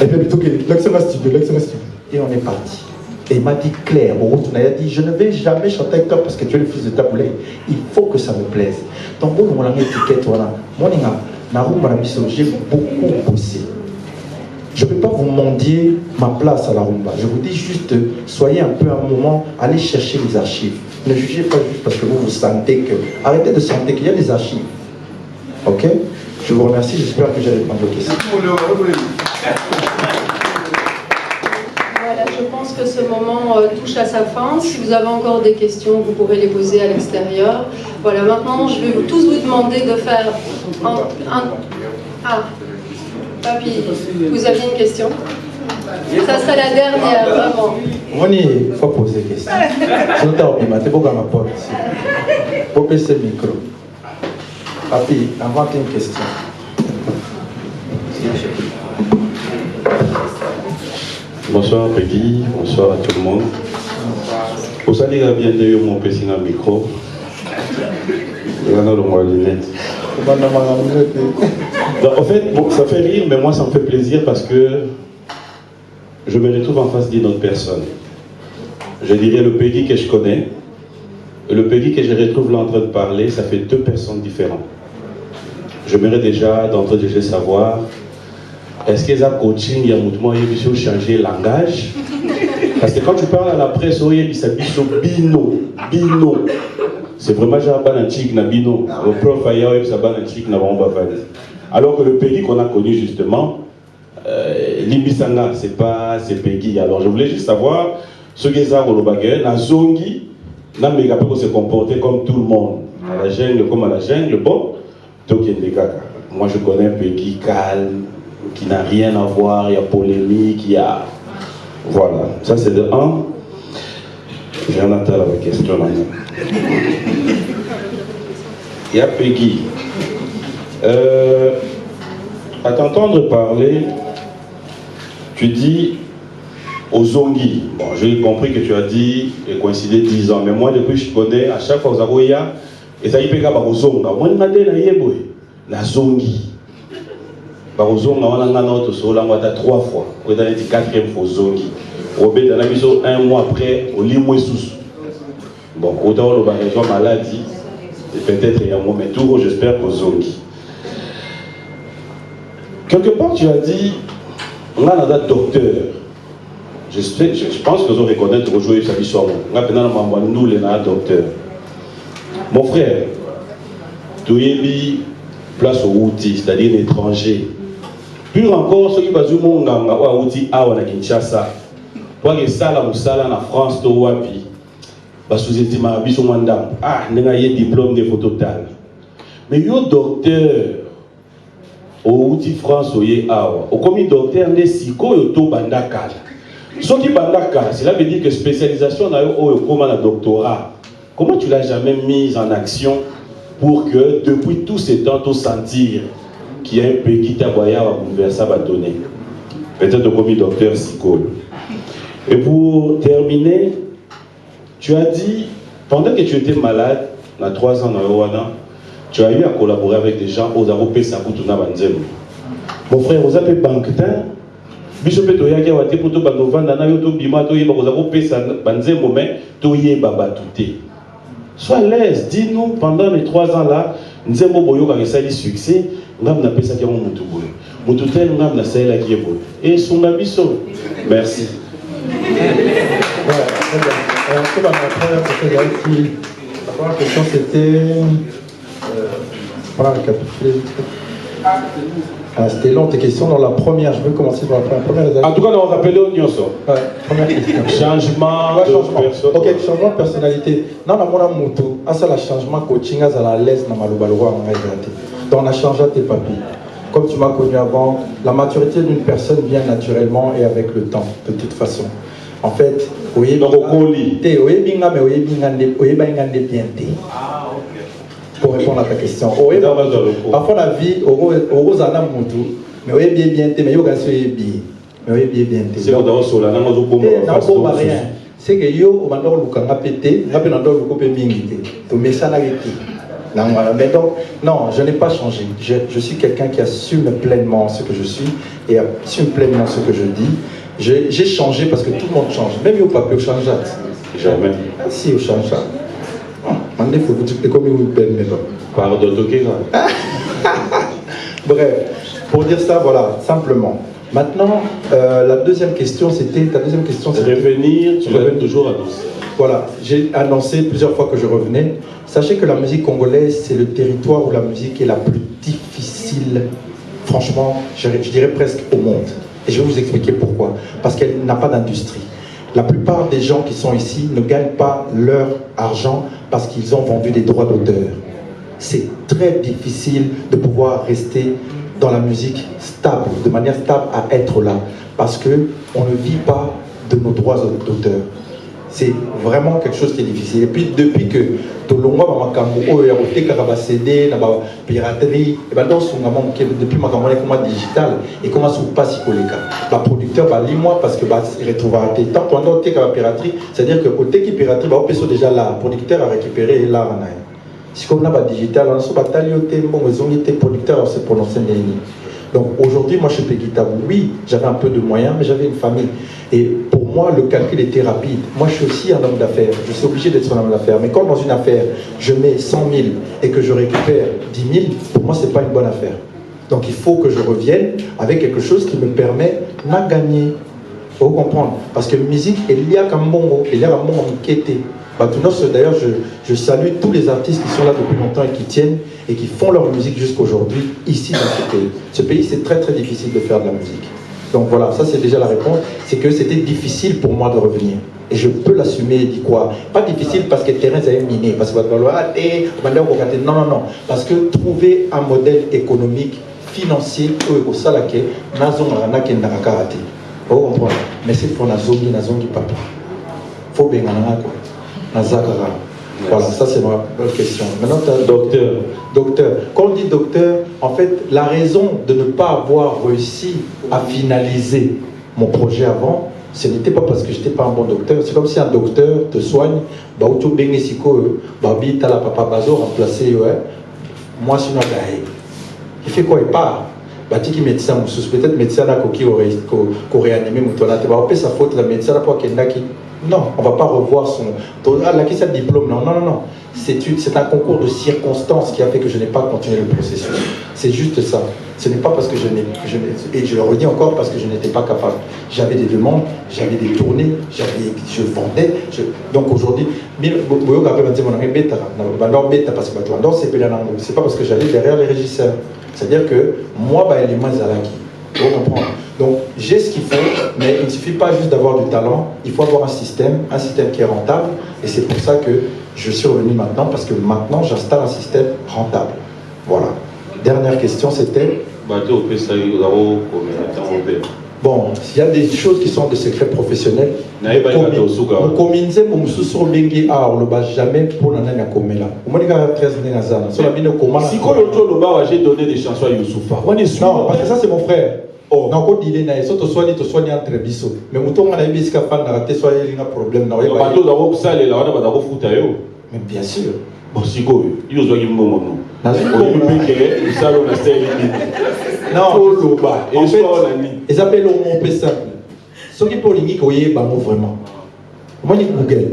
Et puis plutôt que et on est parti. Et il m'a dit clair, il a dit je ne vais jamais chanter avec toi parce que tu es le fils de Taboulé. Il faut que ça me plaise. Donc bon, on a une étiquette voilà. Moi j'ai beaucoup bossé. Je ne peux pas vous mendier ma place à la rumba. Je vous dis juste, soyez un peu un moment, allez chercher les archives. Ne jugez pas juste parce que vous sentez que... Arrêtez de sentir qu'il y a des archives. Ok? Je vous remercie, j'espère que j'ai répondu aux questions. Voilà, je pense que ce moment touche à sa fin. Si vous avez encore des questions, vous pourrez les poser à l'extérieur. Voilà, maintenant, je vais tous vous demander de faire Ah, Papi, vous aviez une question? Ça serait la dernière, vraiment. Il faut poser des questions. Je t'ai oublié, tu peux la porte ici. Faut baisser le micro. Papi, invente une question. Bonsoir Peggy, bonsoir à tout le monde. Vous allez bien d'ailleurs mon petit micro. En fait, bon, ça fait rire, mais moi ça me fait plaisir parce que je me retrouve en face d'une autre personne. Je dirais le Peggy que je connais, et le Peggy que je retrouve là en train de parler, ça fait deux personnes différentes. J'aimerais déjà d'entrée de jeu savoir, est-ce qu'il y a un coaching, il y a un mouvement, il y a changer langage? Parce que quand tu parles à la presse, il s'habille sur bino. C'est vraiment genre banantique na bino. Le prof ailleurs, il s'habille banantique na bamba. Alors que le Peggy qu'on a connu justement, Limbisanga, c'est Peggy. Alors je voulais juste savoir, ce qui est ça, na zongi, na méga peut se comporter comme tout le monde. À la jungle, comme à la jungle, bon, donc il y a des gars. Moi je connais Peggy calme, qui n'a rien à voir, il y a polémique, il y a... Voilà, ça c'est de 1. J'ai un attendre la question là. Il y a Peggy. À t'entendre parler, tu dis aux Zongi. Bon, j'ai compris que tu as dit et coïncidé 10 ans, mais moi depuis je connais, à chaque fois que vous avez et ça y est, aux Zonga. Moi je suis la Zongi. Bazonga on a notre sol on a 3 fois. On est dans la 4e fois Zongi. On est dans la mission 1 mois après au limoué sous. Bon, autant on a région maladie, peut-être il y a un moment, mais tout j'espère pour Zongi. Quelque part tu as dit, on a un docteur. Je pense que vous reconnaître aujourd'hui sa mission. On a nous les docteur. Mon frère, tu es place au outil, c'est-à-dire l'étranger. Plus encore, ceux qui basent au monde à outil à Kinshasa, pour que ça la musala en France, to wapi, parce que vous êtes ma biso mandam. Ah, n'enga yé diplôme de phototal. Mais yo docteur au outil France oye awa. Au commis docteur ne siko yo to bandaka. Ce qui bandaka, cela veut dire que spécialisation na yo o comme un doctorat. Comment tu l'as jamais mise en action pour que depuis tous ces temps, tu sentir qu'il y a un Peggy Taboya à bouleverser à donner. Peut-être comme le docteur psychologue. Et pour terminer, tu as dit, pendant que tu étais malade, il y a 3 ans dans Rwanda, tu as eu à collaborer avec des gens aux Aropé Sakutuna Banzem. Mon frère, vous avez banquetin, Bishop Toyaki a été pour tout Bandovan, Nana Yoto Bima, Toyeba, vous Aropé Banzem, mais Toyeba Batouté. Sois à l'aise, dis-nous pendant les 3 ans là, nous avons boyo quand ça succès, nous avons appelé ça qui est mon moutoubou. Moutoutel, nous avons essayé la qui est beau. Et son abisso. Merci. La première question c'était. Voilà, récapituler. C'était long tes questions. Dans la première, je veux commencer par la première. En tout cas, on rappelle au Nyoso. Première question. Changement de personnalité. Ok, changement de personnalité. Non, on a moto. Ça, le changement coaching, à la l'aise, dans ma lobaloa, donc on a changé tes papiers. Comme tu m'as connu avant, la maturité d'une personne vient naturellement et avec le temps, de toute façon. En fait, pour répondre à ta question. Parfois la vie, mais oui, bien, mais il y a bien. C'est que yo, on va le péter, on va le couper mais donc, non, je n'ai pas changé. Je suis quelqu'un qui assume pleinement ce que je suis et assume pleinement ce que je dis. J'ai changé parce que tout le monde change. Même au papier, au change. Jamais. Si, au change. Il faut que tu comme une peine, mais bon. Pardon, Bref, pour dire ça, voilà, simplement. Maintenant, la deuxième question, c'était... Ta deuxième question, c'était... Revenir, tu l'avais toujours annoncé. Voilà, j'ai annoncé plusieurs fois que je revenais. Sachez que la musique congolaise, c'est le territoire où la musique est la plus difficile, franchement, je dirais presque au monde. Et je vais vous expliquer pourquoi. Parce qu'elle n'a pas d'industrie. La plupart des gens qui sont ici ne gagnent pas leur argent parce qu'ils ont vendu des droits d'auteur. C'est très difficile de pouvoir rester dans la musique stable, de manière stable à être là. Parce qu'on ne vit pas de nos droits d'auteur. C'est vraiment quelque chose qui est difficile. Et puis depuis que Tolongwa Mamakambo, CD, piraterie, depuis Makambo, comment digital et comment se passe la producteur va lire moi parce que il retrouve tant pendant que la piraterie, c'est-à-dire que côté qui piraterie va déjà là, le producteur a récupéré là. Si on a pas digital, on a pas talioté, bon, ils ont été producteurs, on s'est prononcé. Donc aujourd'hui, moi, chez Pegita, oui, j'avais un peu de moyens, mais j'avais une famille. Et pour moi, le calcul était rapide. Moi, je suis aussi un homme d'affaires. Je suis obligé d'être un homme d'affaires. Mais quand dans une affaire, je mets 100 000 et que je récupère 10 000, pour moi, ce n'est pas une bonne affaire. Donc il faut que je revienne avec quelque chose qui me permet de gagner. Il faut comprendre. Parce que la musique, il y a un bon qui était. D'ailleurs, je salue tous les artistes qui sont là depuis longtemps et qui tiennent et qui font leur musique jusqu'aujourd'hui ici dans ce pays. Ce pays, c'est très très difficile de faire de la musique. Donc voilà, ça c'est déjà la réponse. C'est que c'était difficile pour moi de revenir. Et je peux l'assumer, dit quoi? Pas difficile parce que le terrain s'est miné, parce que non, non, non. Parce que trouver un modèle économique, financier, au salake, vous comprenez? Mais c'est pour Nazongi papa. Faut bien Nazakara. Voilà, ça c'est ma question. Maintenant, docteur. Quand on dit docteur, en fait, la raison de ne pas avoir réussi à finaliser mon projet avant, ce n'était pas parce que je n'étais pas un bon docteur. C'est comme si un docteur te soigne, bah ou tu bengi siko, bah bi t'as la papa bazo remplacé, ouais. Moi sinon il fait quoi? Il part. Bah tu qui médecin, peut-être médecin là qui aurait animé mon tournage. Bah on peut sa faute la médecin là pour qu'il qui. Non, on ne va pas revoir son... Ah, qui ça diplôme? Non, non, non, non. C'est un concours de circonstances qui a fait que je n'ai pas continué le processus. C'est juste ça. Ce n'est pas parce que et je le redis encore, parce que je n'étais pas capable. J'avais des demandes, j'avais des tournées, je vendais. Donc aujourd'hui, c'est pas parce que j'allais derrière les régisseurs. C'est-à-dire que moi, il est moins zalaki. Vous comprenez? Donc j'ai ce qu'il faut, mais il ne suffit pas juste d'avoir du talent, il faut avoir un système qui est rentable, et c'est pour ça que je suis revenu maintenant, parce que maintenant j'installe un système rentable. Voilà. Dernière question, c'était... Bon, il y a des choses qui sont de secrets professionnels. Jamais pour j'ai donné des chansons à Youssoufa. Non, parce que ça c'est mon frère. Oh, non, quand il est là, surtout soigner entre bisous. Mais mouton a eu ce pas raté, soit il y a un problème. Mais bien sûr. Bon, si go, il y a un moment. Non, en fait, ils appellent le mot peu simple. Ce qui pour l'unique, oui, vraiment. Moi, je Google.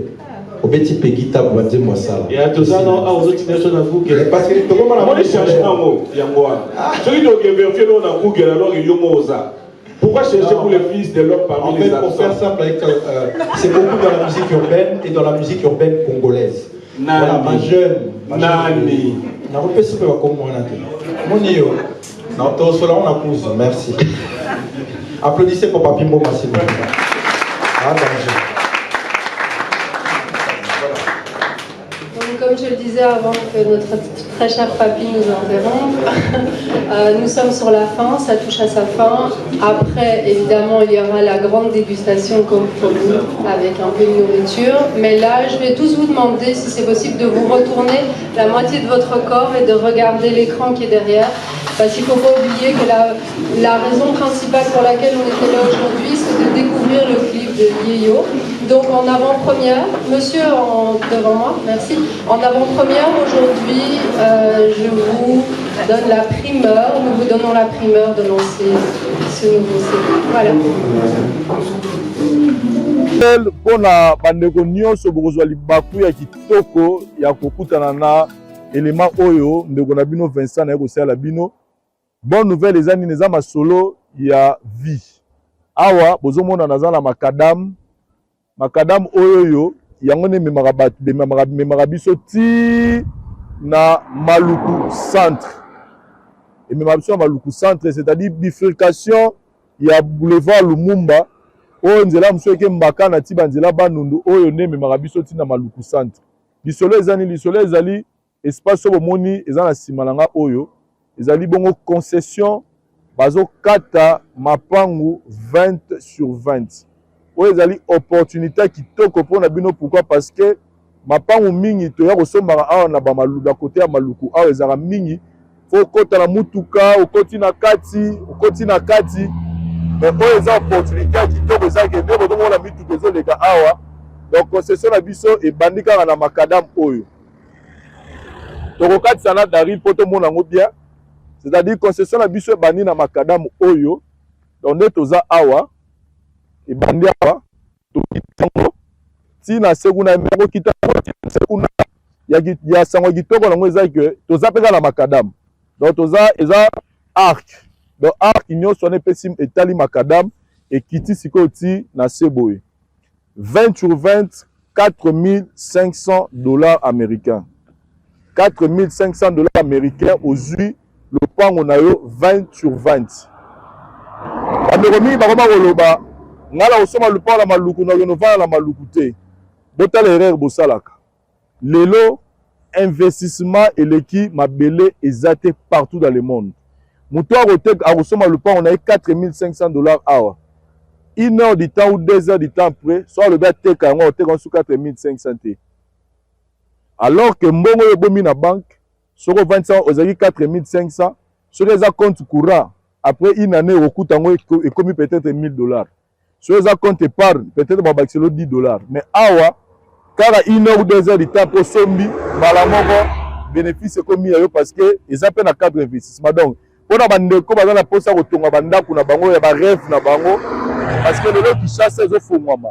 Au petit Pegita, vous allez moi ça. Il y a tout ça, non, aux autres nations à Google. Parce que tout le monde a cherché un mot. Celui qui a vérifié dans Google, alors il y a un mot. Pourquoi chercher pour les fils de l'homme parmi les absents? En fait, pour faire simple, c'est beaucoup dans la musique urbaine et dans la musique urbaine congolaise. Voilà, ma jeune. Nani. On a repris ce que va comme moi. Mon nio. Non, tout cela, on a poussé. Merci. Applaudissez pour Papimbo Massimo. Ah, danger. Comme je le disais avant que notre très cher papy nous interrompe, nous sommes sur la fin, ça touche à sa fin. Après, évidemment, il y aura la grande dégustation comme promis, avec un peu de nourriture. Mais là, je vais tous vous demander si c'est possible de vous retourner la moitié de votre corps et de regarder l'écran qui est derrière. Parce qu'il ne faut pas oublier que la raison principale pour laquelle on était là aujourd'hui, c'est de découvrir le clip de Yeyo. Donc en avant-première, monsieur devant moi, merci. En avant-première aujourd'hui, je vous donne la primeur, nous vous donnons la primeur de lancer ce nouveau CD. Voilà. Mpona bandeko nyonso bokozwa libaku ya kitoko ya kokutana na elema oyo ndeko na bino Vincent na kosalela bino. Bonne nouvelle eza nini eza masolo ya vie. Awa bozomona naza na makadam oyo yango ne memaka biso ti na Maluku centre. Et memaka biso na Maluku centre, c'est-à-dire bifurcation ya boulevard Lumumba oyo nzela mosusu eke mbaka na ti banzela banundu oyo ne memaka biso ti na Maluku centre. Lisolo ezali lisolo ezali espace oyo bomoni eza na nsima na nga oyo ezali bongo concession bazo kata mapangu 20 sur 20. Oyo ezali opportunité kitoko mpona bino. Pourquoi? Parce que mapangu mingi toya kosombaka awa na bamaluka kote ya Maluku awa ezaka mingi fo okota na mutuka okoti na kati mais oyo eza opportunité kitoko ezaki nde botomona mituka ezoleka awa. Donc concession na biso ebandi kaka na makadam oyo tokokatisa na dari mpo tomona yango bien. C'est-à-dire concession la biso bani na makadam oyo donc nde toza awa ebandi awa tokitango ti na sekuna meko kitango sekuna ya sango kitoko nango eza ke toza peka na makadam donc toza eza arc donc arc nyonso wana epesi etali makadam ekiti sikoyo ti na se boye 20 sur 20 $4,500 américains 4,500 $ américains ozwi lopango na yo 20 sur 20 bandeko mingi bakoma koloba ngala osoma lopango na maluku na renovana na maluku te botala erreur bosalaka lelo investissement eleki mabele eza te partout dans le monde moto akosoma lopango na ye 4,500 $ awa 1 heure du temps ou 2 heures du temps après soit le gars teka yango oteka sous 4,500 te alors que mbongo yo bomi na banque soko 25 ozaki 4,500 soki eza compte courant après une année okuta yango ekomi peut-être $1,000 soki eza compte épargne peut-être babakiselo $10 mais awa kaka 1 heure ou 2 heures du temps po sombi mbala moko bénéfice ekomi ya yo parce que eza mpe na cadre investissement donc mpona bandeko baza na mposa kotonga bandako na bango ya barêve na bango parce que lelo kishasa ezofongwama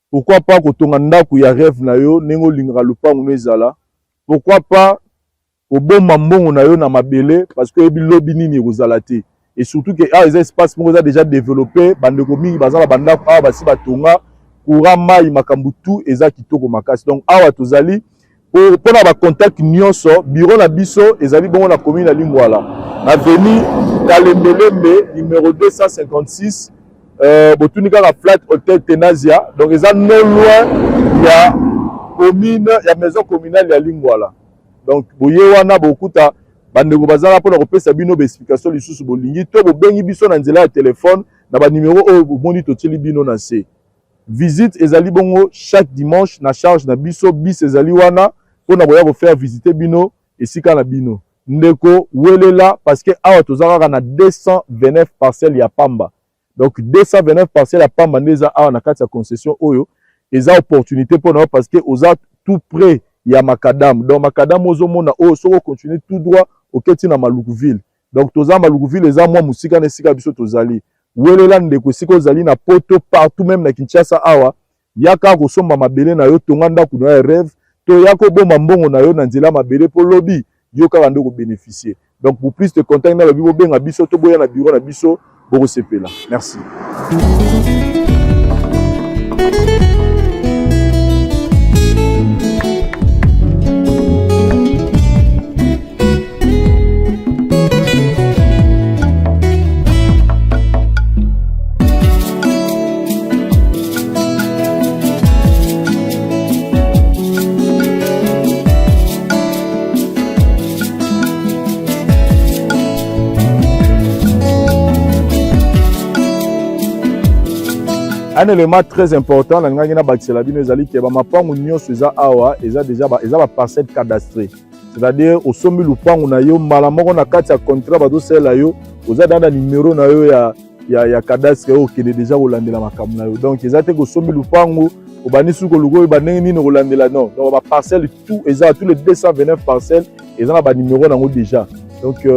pourquoi pas kotonga ndako ya rêve na yo ndenge olingaka lopango no ezala pourquoi pas koboma mbongo na yo na mabele parce que oyebi lobi nini ekozala te et surtout que awa eza espace moko eza déjà développé bandeko mingi baza na bandako awa basi batonga courant mai makambo tu eza kitoko makasi donc awa tozali mpona bacontact nyonso bureau na biso ezali bongo na commune ya Lingwala na avenue Kalembelembe numéro 256 botuni kaka flat hotel Tenazia donc eza non loin ya commune ya maison communale ya Lingwala donc boye wana bokuta bandeko bazala mpona kopesa bino baexplication lisusu bolingi to bobengi biso na nzela ya telefone na banimero oyo bomoni totieli bino na se visite ezali bongo chaque dimanche na charge na biso bis ezali wana mpona boya kofaire visiter bino esika na bino ndeko welela parce que awa toza kaka na 229 parcelles ya pamba donc 229 parcelles ya pamba nde eza awa na kati ya concession oyo eza opportunité mpona yo parce que oza tout près ya makadam donc makadam ozomona oyo soki ocontinue tout droit oketi na Malukuville donc toza Malukuville eza mwa mosika na esika biso tozali welela ndeko esika ozali na poto partout même na Kinshasa awa yaka kosomba mabele na yo tonga ndako na yo rêve to yaka obomba mbongo na yo na nzela mabele po lobi yo kaka nde kobénéficier donc pour plus de contact na lobi bobenga biso to boya na bureau na biso bokosepela merci. Un élément très important, c'est parcelle cadastrée. C'est-à-dire, au sommet du pan, on a eu malamoko na kati ya contrat bato sela yo, oza dans le numéro na yo ya cadastre qui est déjà rolandé la makambo na yo. Donc, ils étaient au sommet du pan au bani suko lugo banengi ni rolandé la non. Donc, ba parcelle tout, ils ont tous les 229 parcelles, ils ont ba numéro na déjà. Donc,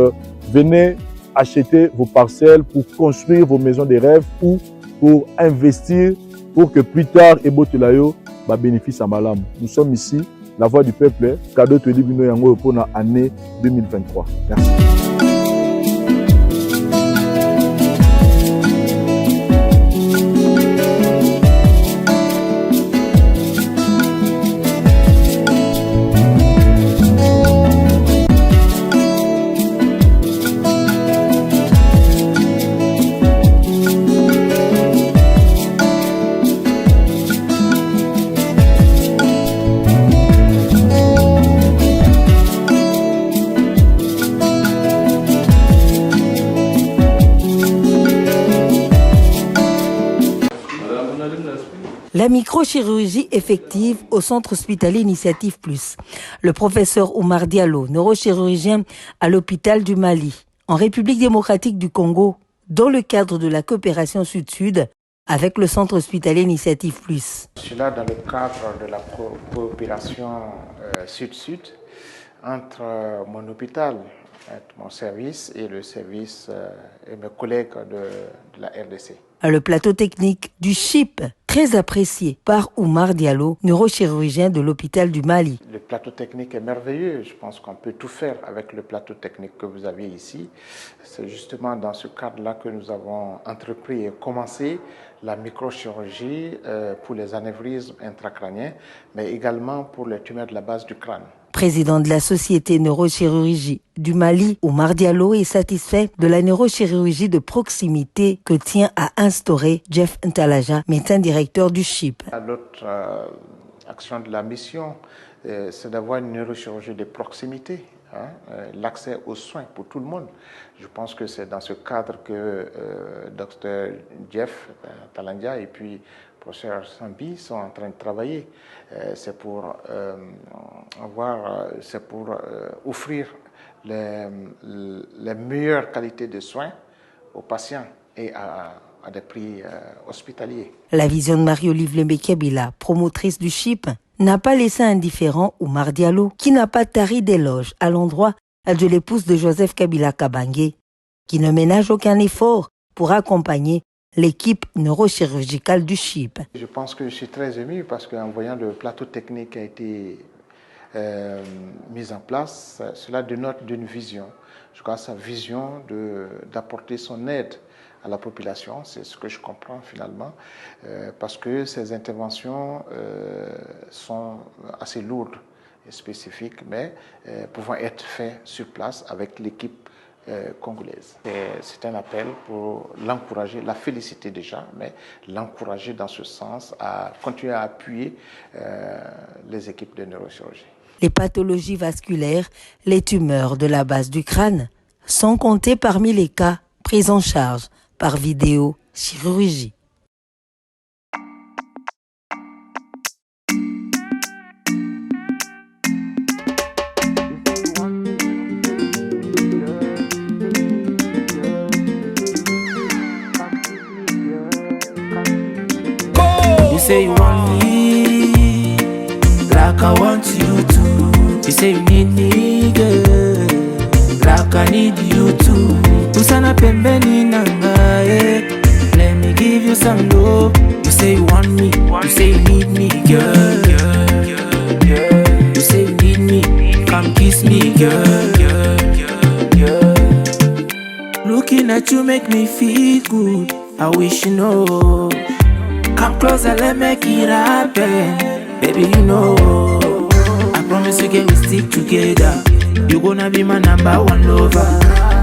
venez acheter vos parcelles pour construire vos maisons de rêve ou pour investir, pour que plus tard, Ebotelayo va bénéficier à Malam. Nous sommes ici, la voix du peuple, cadeau de Libino Yango pour l'année 2023. Merci. La microchirurgie effective au centre hospitalier Initiative Plus. Le professeur Oumar Diallo, neurochirurgien à l'hôpital du Mali, en République démocratique du Congo, dans le cadre de la coopération Sud-Sud avec le centre hospitalier Initiative Plus. Je suis là dans le cadre de la coopération Sud-Sud entre mon hôpital mon service et le service et mes collègues de la RDC. Le plateau technique du CHIP, très apprécié par Oumar Diallo, neurochirurgien de l'hôpital du Mali. Le plateau technique est merveilleux. Je pense qu'on peut tout faire avec le plateau technique que vous avez ici. C'est justement dans ce cadre-là que nous avons entrepris et commencé la microchirurgie pour les anévrismes intracrâniens, mais également pour les tumeurs de la base du crâne. Président de la Société neurochirurgie du Mali, Oumar Diallo est satisfait de la neurochirurgie de proximité que tient à instaurer Jeff Ntalaja, médecin directeur du CHIP. L'autre action de la mission, c'est d'avoir une neurochirurgie de proximité, l'accès aux soins pour tout le monde. Je pense que c'est dans ce cadre que Dr Jeff Ntalaja et puis professeur Sambi sont en train de travailler. C'est pour offrir les meilleures qualités de soins aux patients et à des prix hospitaliers. La vision de Marie-Olive Lembe-Kabila, promotrice du CHIP, n'a pas laissé indifférent Oumar Diallo, qui n'a pas tari d'éloges à l'endroit de l'épouse de Joseph Kabila Kabange, qui ne ménage aucun effort pour accompagner l'équipe neurochirurgicale du CHIP. Je pense que je suis très ému parce qu'en voyant le plateau technique qui a été mis en place, cela dénote d'une vision. Je crois sa vision d'apporter son aide à la population, c'est ce que je comprends finalement, parce que ces interventions sont assez lourdes et spécifiques, mais pouvant être faites sur place avec l'équipe congolaise. C'est un appel pour l'encourager, la féliciter déjà, mais l'encourager dans ce sens à continuer à appuyer les équipes de neurochirurgie. Les pathologies vasculaires, les tumeurs de la base du crâne sont comptées parmi les cas pris en charge par vidéochirurgie. You say you want me like I want you to. You say you need me, girl, like I need you too. Usana pembeni nangae, let me give you some love. You say you want me, you say you need me, girl. You say you need me, come kiss me, girl. Looking at you make me feel good. I wish you know. Come closer, let me make it happen. Baby, you know I promise you, girl, we stick together. You gonna be my number one lover.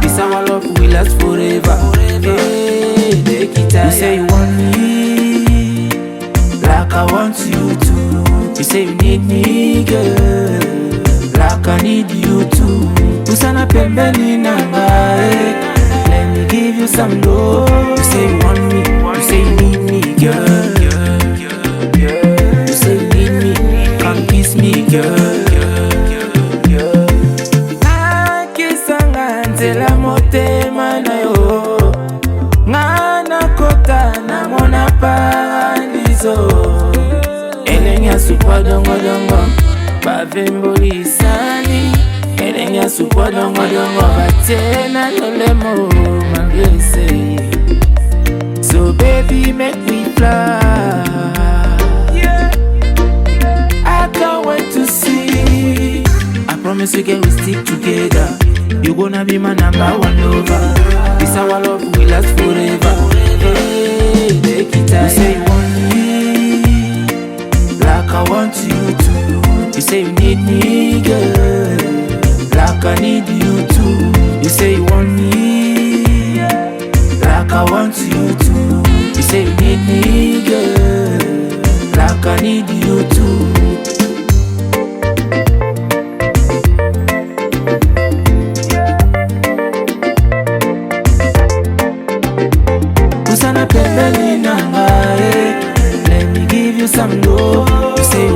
This our love will last forever. Hey, take it out. You say you want me like I want you to. You say you need me, girl, like I need you too. Usana pembeni nangae, let me give you some love. You say you want me, you say you need me, girl. You say you need me, come kiss me, girl. Nakisanga nzela motema na yo, ngana kota na mona paradiso. Elenya supa dongo dongo, bavembo lisani. Elenya supa dongo dongo, batena nolemo mangrese. So baby, make me fly. I can't wait to see. I promise you, girl, we stick together. You gonna be my number one lover. This our love will last forever. Hey, take it out. You say you want me like I want you to. You say you need me, girl, like I need you too. You say you want me like I want you to. You say you need me, girl, like I need you too. Usana pembeni nangae, let me give you some love. You say you